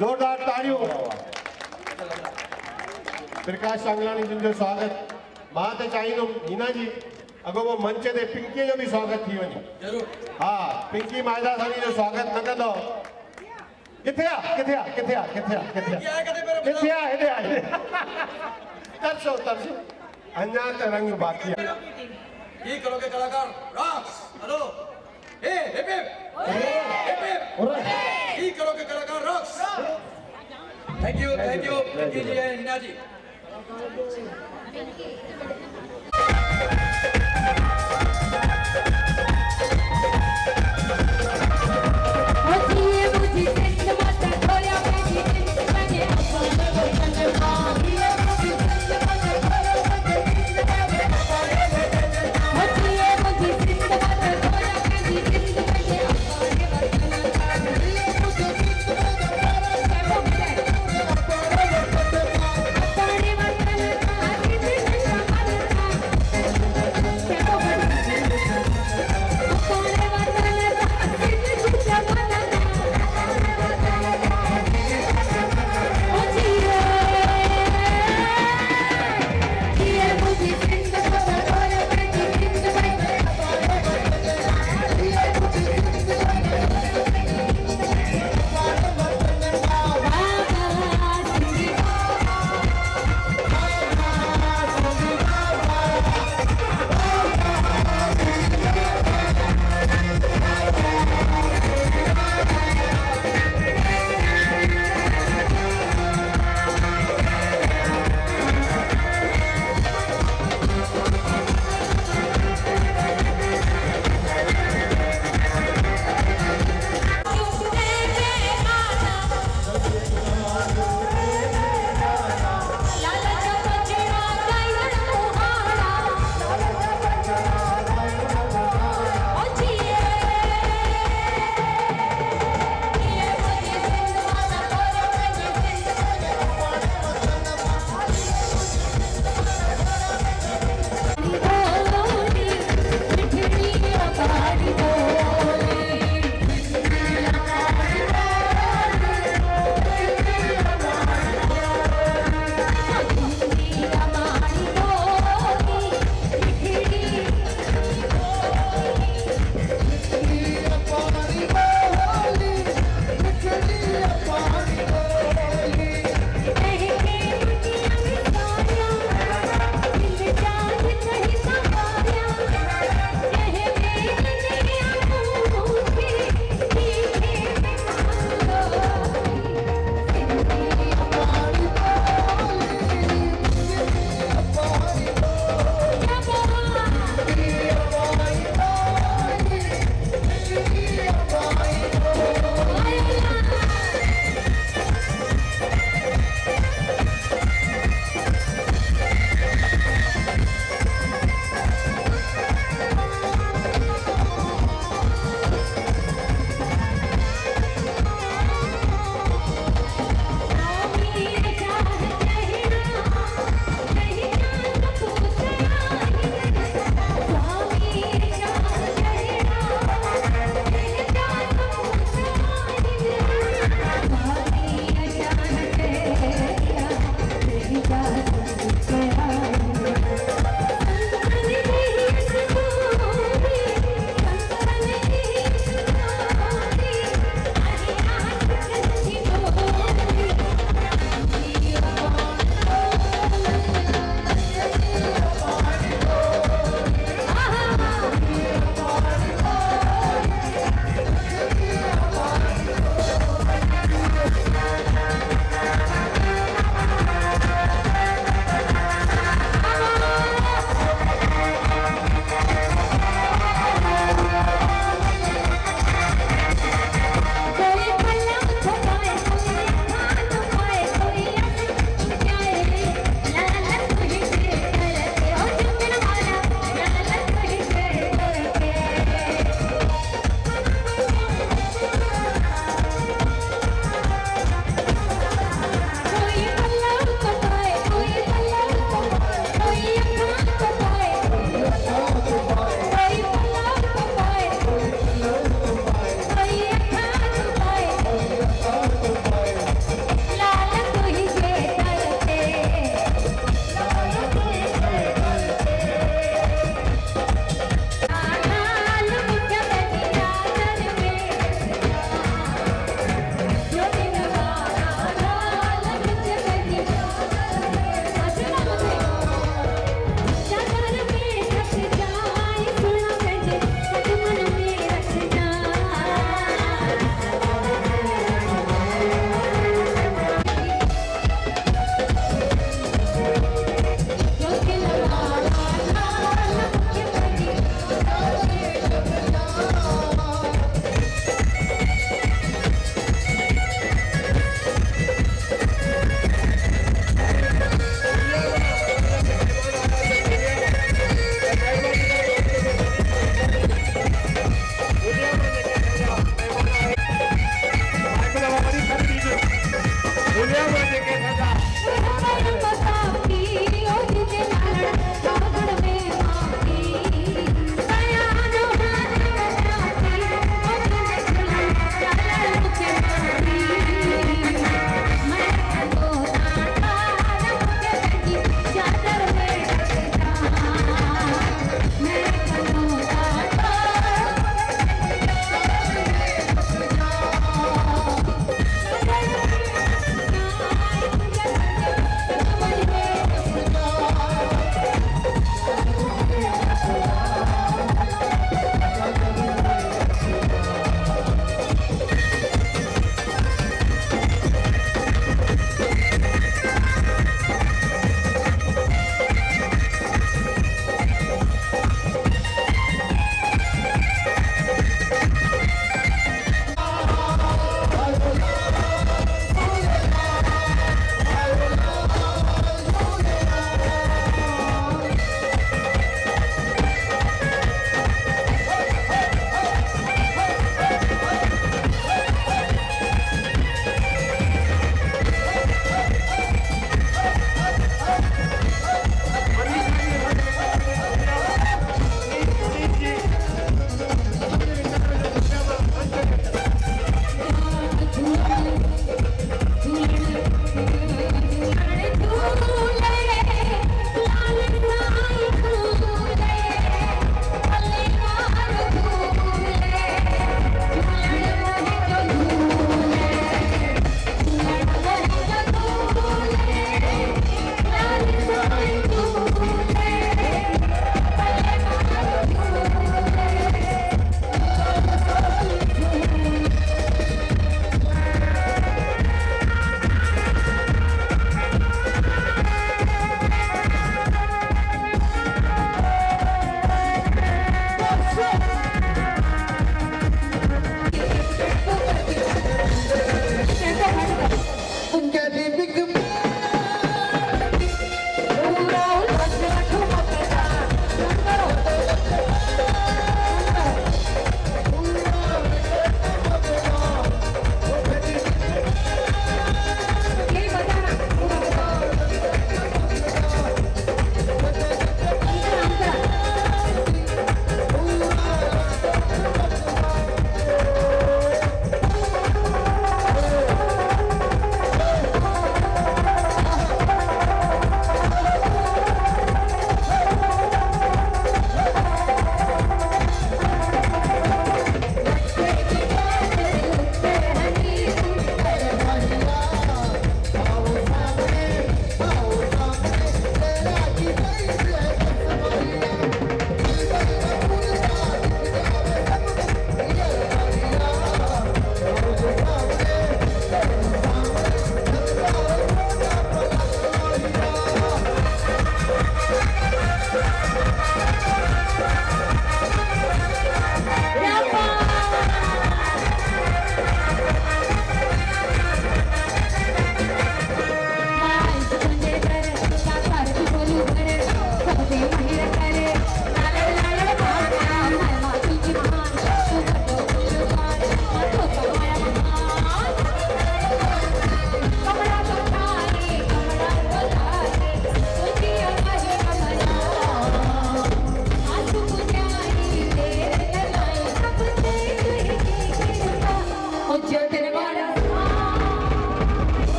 जोरदार ताड़ियों। प्रकाश सांगलानी जिन जो स्वागत मां ते चाहिंदुमि हिना जी अगो वो मंच ते पिंकी जो भी स्वागत थी वञे जरूर। हाँ पिंकी मायदासानी जो स्वागत न कंदो किथे आ किथे आ किथे आ किथे आ किथे आ किथे आ हेॾे आ तरसो तरसो अञा त रंग बाकी है। ये करोगे कलाकार रॉक्स हेलो ए हिप हिप ये करोगे कलाकार rocks. Thank you Pinki ji and Hina ji.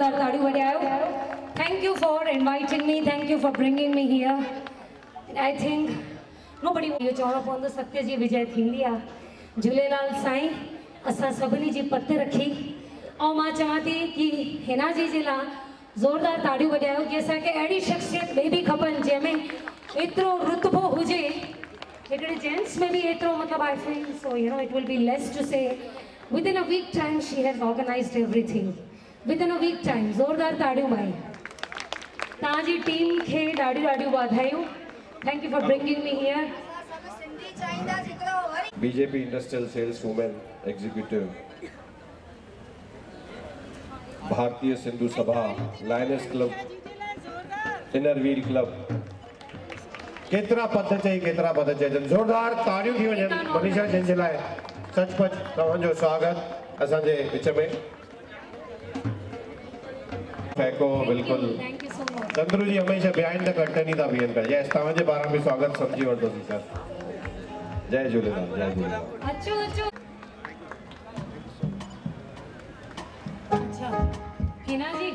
ज़ोरदार ताड़ियूं वॼायो। Thank you for inviting me. Thank you for bringing me here. I think nobody इहो चवणो पवंदो सत्य जी विजय थींदी आहे। झूलेलाल साईं असां सभिनी जी पत रखी ऐं मां चवां थी कि हिना जी जे लाइ ज़ोरदार ताड़ियूं वॼायो कि असांखे अहिड़ी शख़्सियत ॿिए बि खपनि जंहिंमें एतिरो रुतबो हुजे। हिकिड़े जेंट्स में भी एतिरो मतलब I feel so it will be less to say. Within a week time she has organized everything. Within a week time ज़ोरदार ताड़ियूं भाई। तव्हांजी टीम खे ॾाढियूं ॾाढियूं वाधायूं। Thank you for bringing me here. BJP industrial sales women executive, Bharatiya Sindhu Sabha, lioness club, inner wheel club, केतिरा पद चई ज़ोरदार ताड़ियूं थी वञनि मनीषा जन जे लाइ। सचपच तव्हांजो स्वागत असांजे विच में। फैको बिल्कुलु चंद्रू जी हमेशा बिहाइंड द कर्टन ही था बीहनि पिया। यस तव्हांजे पारां बि स्वागत सम्झी वठंदोसीं सर। जय झूलेलाल, जय झूलेलाल। अचो अचो। अच्छा Hina ji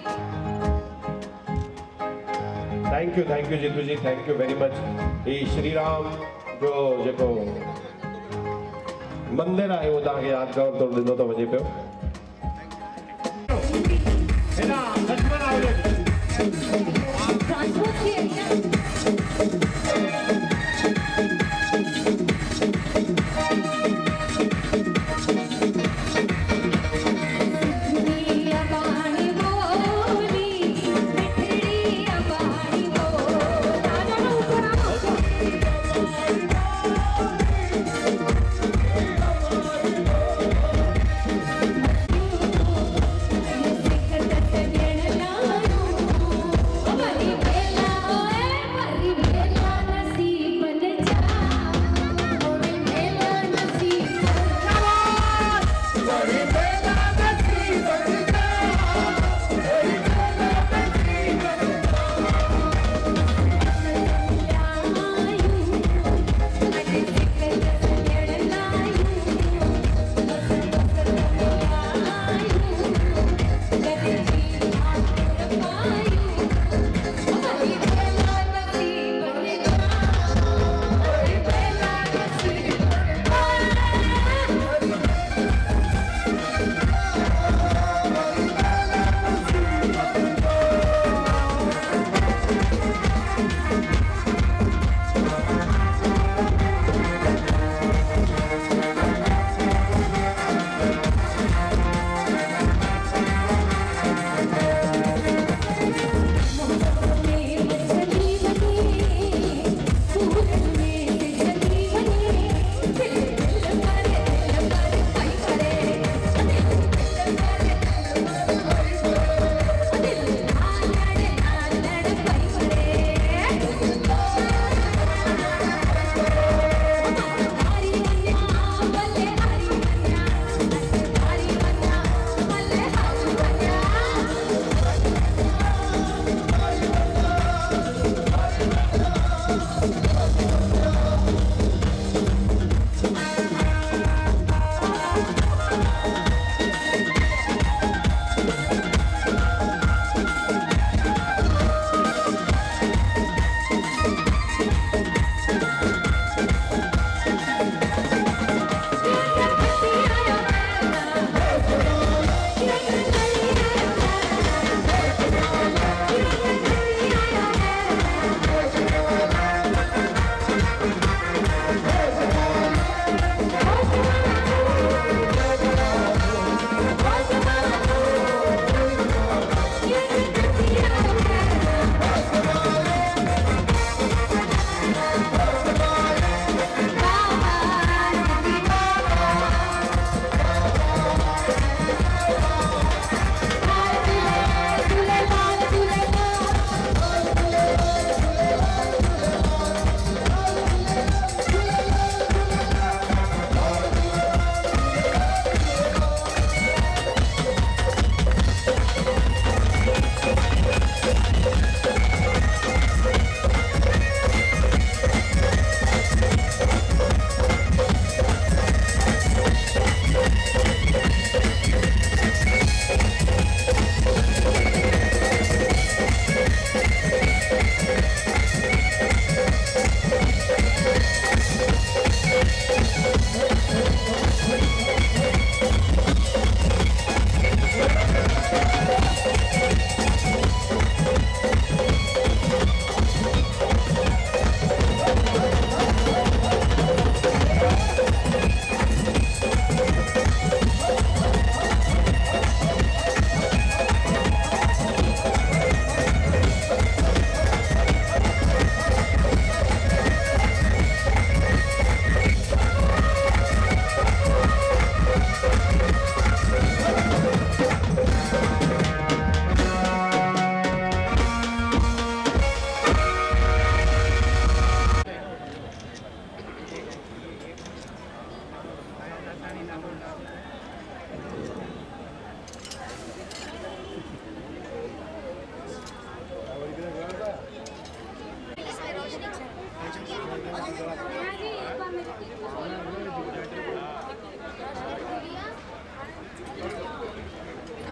thank you Jeetu ji, thank you very much. ही श्री राम जो जेको मंदिर आहे उहो तव्हांखे यादगार तौरु ॾिनो थो वञे पियो। हिना लक्ष्मण आवले ट्रांसपोर्ट की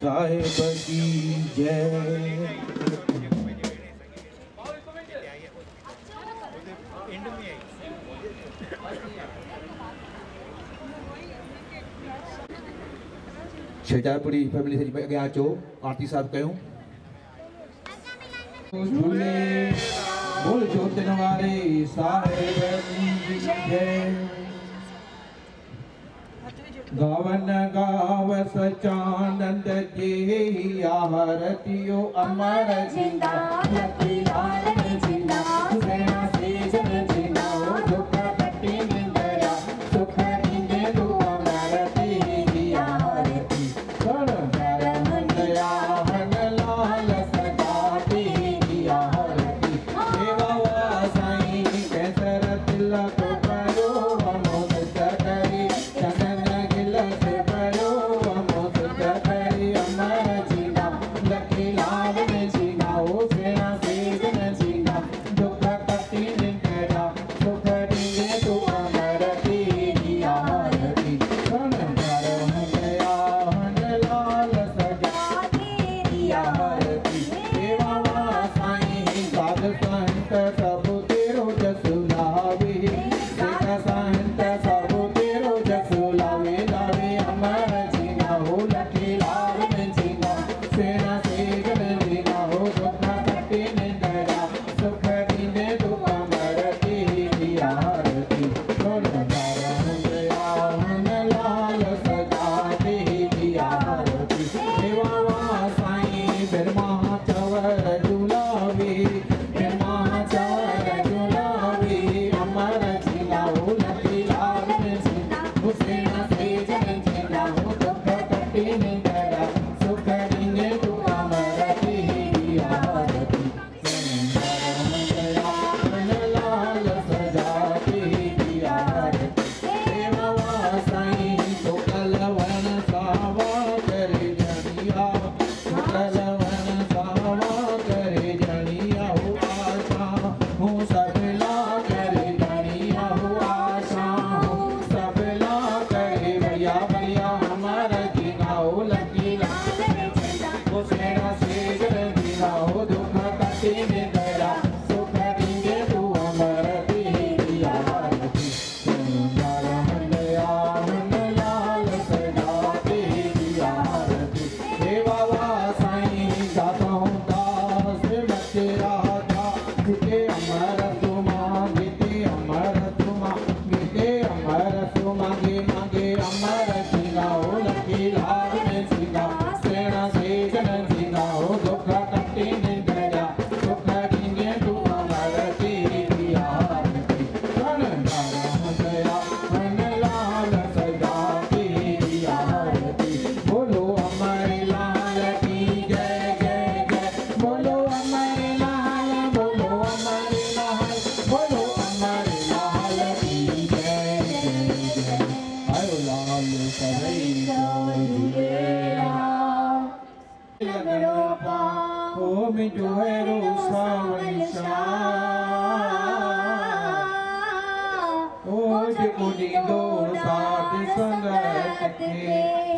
साहिब की जय। शेजारपुरी फैमिली से अॻियां अचो, आरती साहब कयूं। झूले बोल जोतन वारे साहिब की जय। गावन गाव सचानंद जी आरतियो अमर जिंदा लकी लाल जिंदा सेना सेजन जिंदा दुख कटी निंदया सुख दीने दो अमर तेरी आरती कर धर्म दया हन लाल सदा तेरी आरती सेवा वासाई कैसर तिलक करो अमोद करी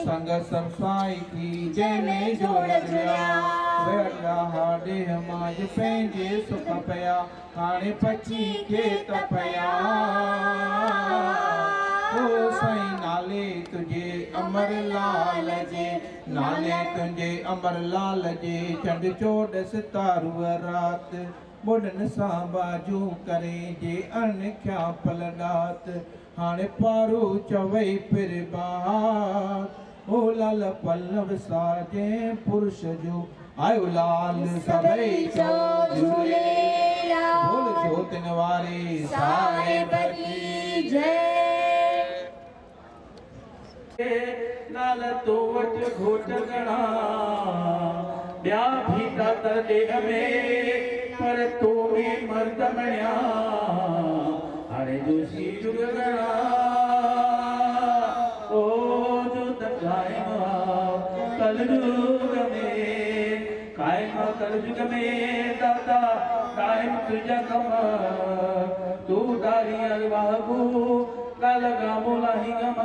चंदन संसाई की जय में जोड़ जुड़ा हाडे हमाज पेंजे सुख पया हाणे पची के तपया ओ साईं नाले तुझे अमर लाल जे नाले तुझे अमर लाल जे चंड चोड़ सितारू रात बुढ़न सां बाजू करे जे अनख्या पलडात हाणे पारू चवई फिर बात ओ लाल पल्लव साजे पुरुष जो आयो लाल सबई चो झूलेलाल बोल जोतन वारे साहिब की जय। लाल तो वट घोट गणा ब्या भीता तर देह में पर तो में मर्द मणिया हरे जोशी जुग गणा ओ जो कलयुग में दादा कायम तुझा कम तू दारी अलवाबू काल गामोला ही गम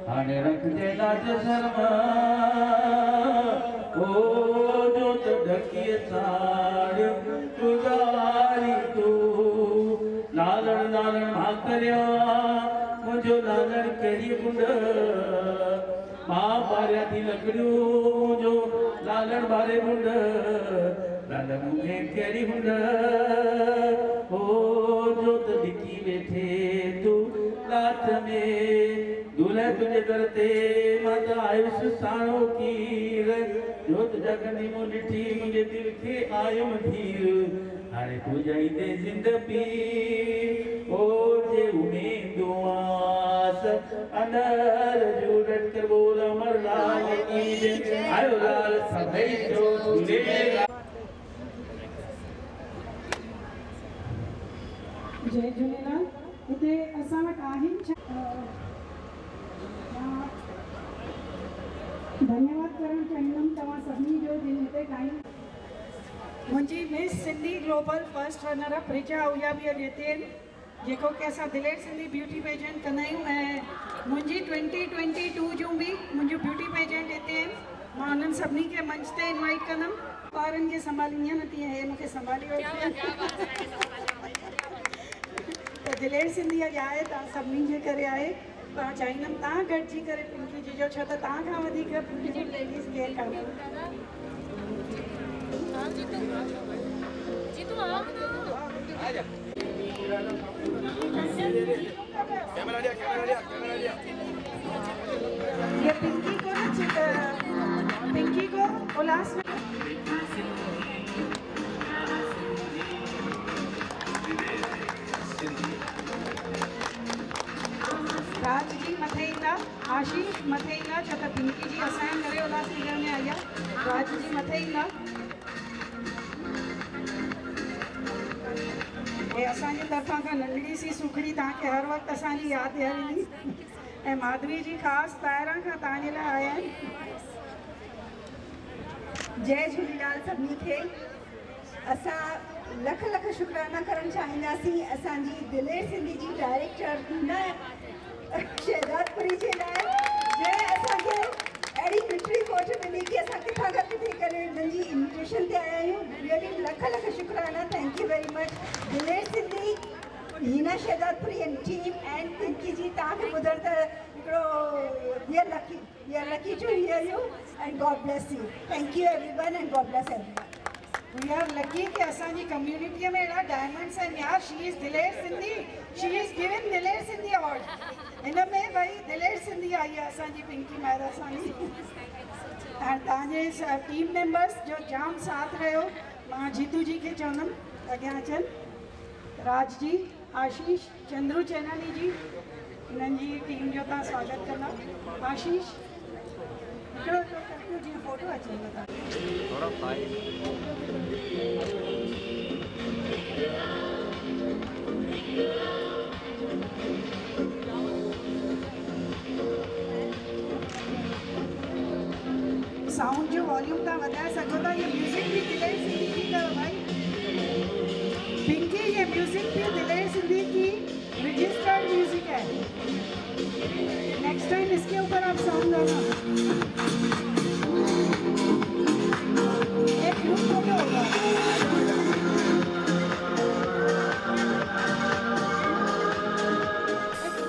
हाने रख दे लाज शर्म साड़ गुजारी तू लालण लालण भाकरिया मुझो लालण करी बुंड मां बारिया थी लकड़ियो मुझो लालण बारे बुंड लालण मुझे करी बुंड हो जोत दिखी बैठे तू लात में दूल्हे तुझे करते माता आयुष साणो कीर जोत जगनी मो ॾिठी मुंहिंजे दिल खे आयो धीर हाणे तू जाई दे ज़िंदगी ओ जे उमेदो आस अंदर जुड़त कर बोल अमर लाल की जय आयो लाल सभई जो झूलेलाल जय झूलेलाल। हिते असां वटि आहिनि धन्यवाद करणु चाहींदमि तव्हां सभिनी जो जिन हिते टाइम मुंहिंजी Miss Sindhi global first runner up Richa Ahuja बि अॼु हिते आहिनि जेको कि असां दिलेर सिंधी ब्यूटी पेजेंट कंदा आहियूं ऐं मुंहिंजी 2022 जूं बि मुंहिंजूं ब्यूटी पेजेंट हिते आहिनि मां उन्हनि सभिनी खे मंच ते इनवाइट कंदमि ॿारनि खे संभाली ईअं न थी हे मूंखे संभाली वठी त दिलेर सिंधी अॼु आहे तव्हां सभिनी जे करे आहे मां चाहींदमि तव्हां गॾिजी करे पिंकी जी जो छो त तव्हां खां वधीक ब्यूटीफुल लेडीज़ केयर कंदा ये पिंकी को ना पिंकी को उल्लास में राज जी मथे ईंदा आशीष मथे ईंदा छो त पिंकी जी असांजे करे उल्हासनगर में आई आहे राज जी मथे ईंदा हे असांजी तरफ़ां खां नंढड़ी सी सुखड़ी तव्हांखे हर वक़्तु असांजी यादि ॾियारींदी ऐं माधवी जी ख़ासि ॿाहिरां खां तव्हांजे लाइ आया आहिनि। जय झूलेलाल सभिनी खे असां लख लख शुक्राना करणु चाहींदासीं असांजी दिलेर सिंधी जी डायरेक्टर हिना शहजादपुरी जे लाइ जंहिं असांखे अहिड़ी मिठड़ी कोठ मिली कि असां किथां गॾु थी करे हुननि जी इन्विटेशन ते आया आहियूं रियली लख लख शुक्राना थैंक यू वेरी मच दिलेर Sindhi Hina Shahzadpuri and team and Pinki ji तव्हांखे ॿुधण त हिकिड़ो we are lucky to hear you and God bless you thank you everyone and God bless everyone we are lucky कि असांजी कम्युनिटीअ में अहिड़ा डायमंड्स आहिनि यार शी इज़ दिलेर सिंधी शी इज़ गिवन दिलेर सिंधी अवॉर्ड हिन में भई दिलेर सिंधी आई आहे असांजी पिंकी मेहरा साईं ऐं तव्हांजे टीम मेंबर्स जो जाम साथ रहियो मां जीतू जी खे चवंदमि अॻियां अचनि राज जी आशीष चंद्रू चैनानी जी हिननि जी टीम जो तव्हां स्वागत कंदा आशीष हिकिड़ो जीअं फोटो अचे थोड़ा साउंड जो वॉल्यूम तव्हां वधाए सघो था ये म्यूज़िक भी दिलेर सिंधी की अथव भाई पिंकी ये म्यूज़िक भी दिलेर सिंधी की रजिस्टर्ड म्यूज़िक है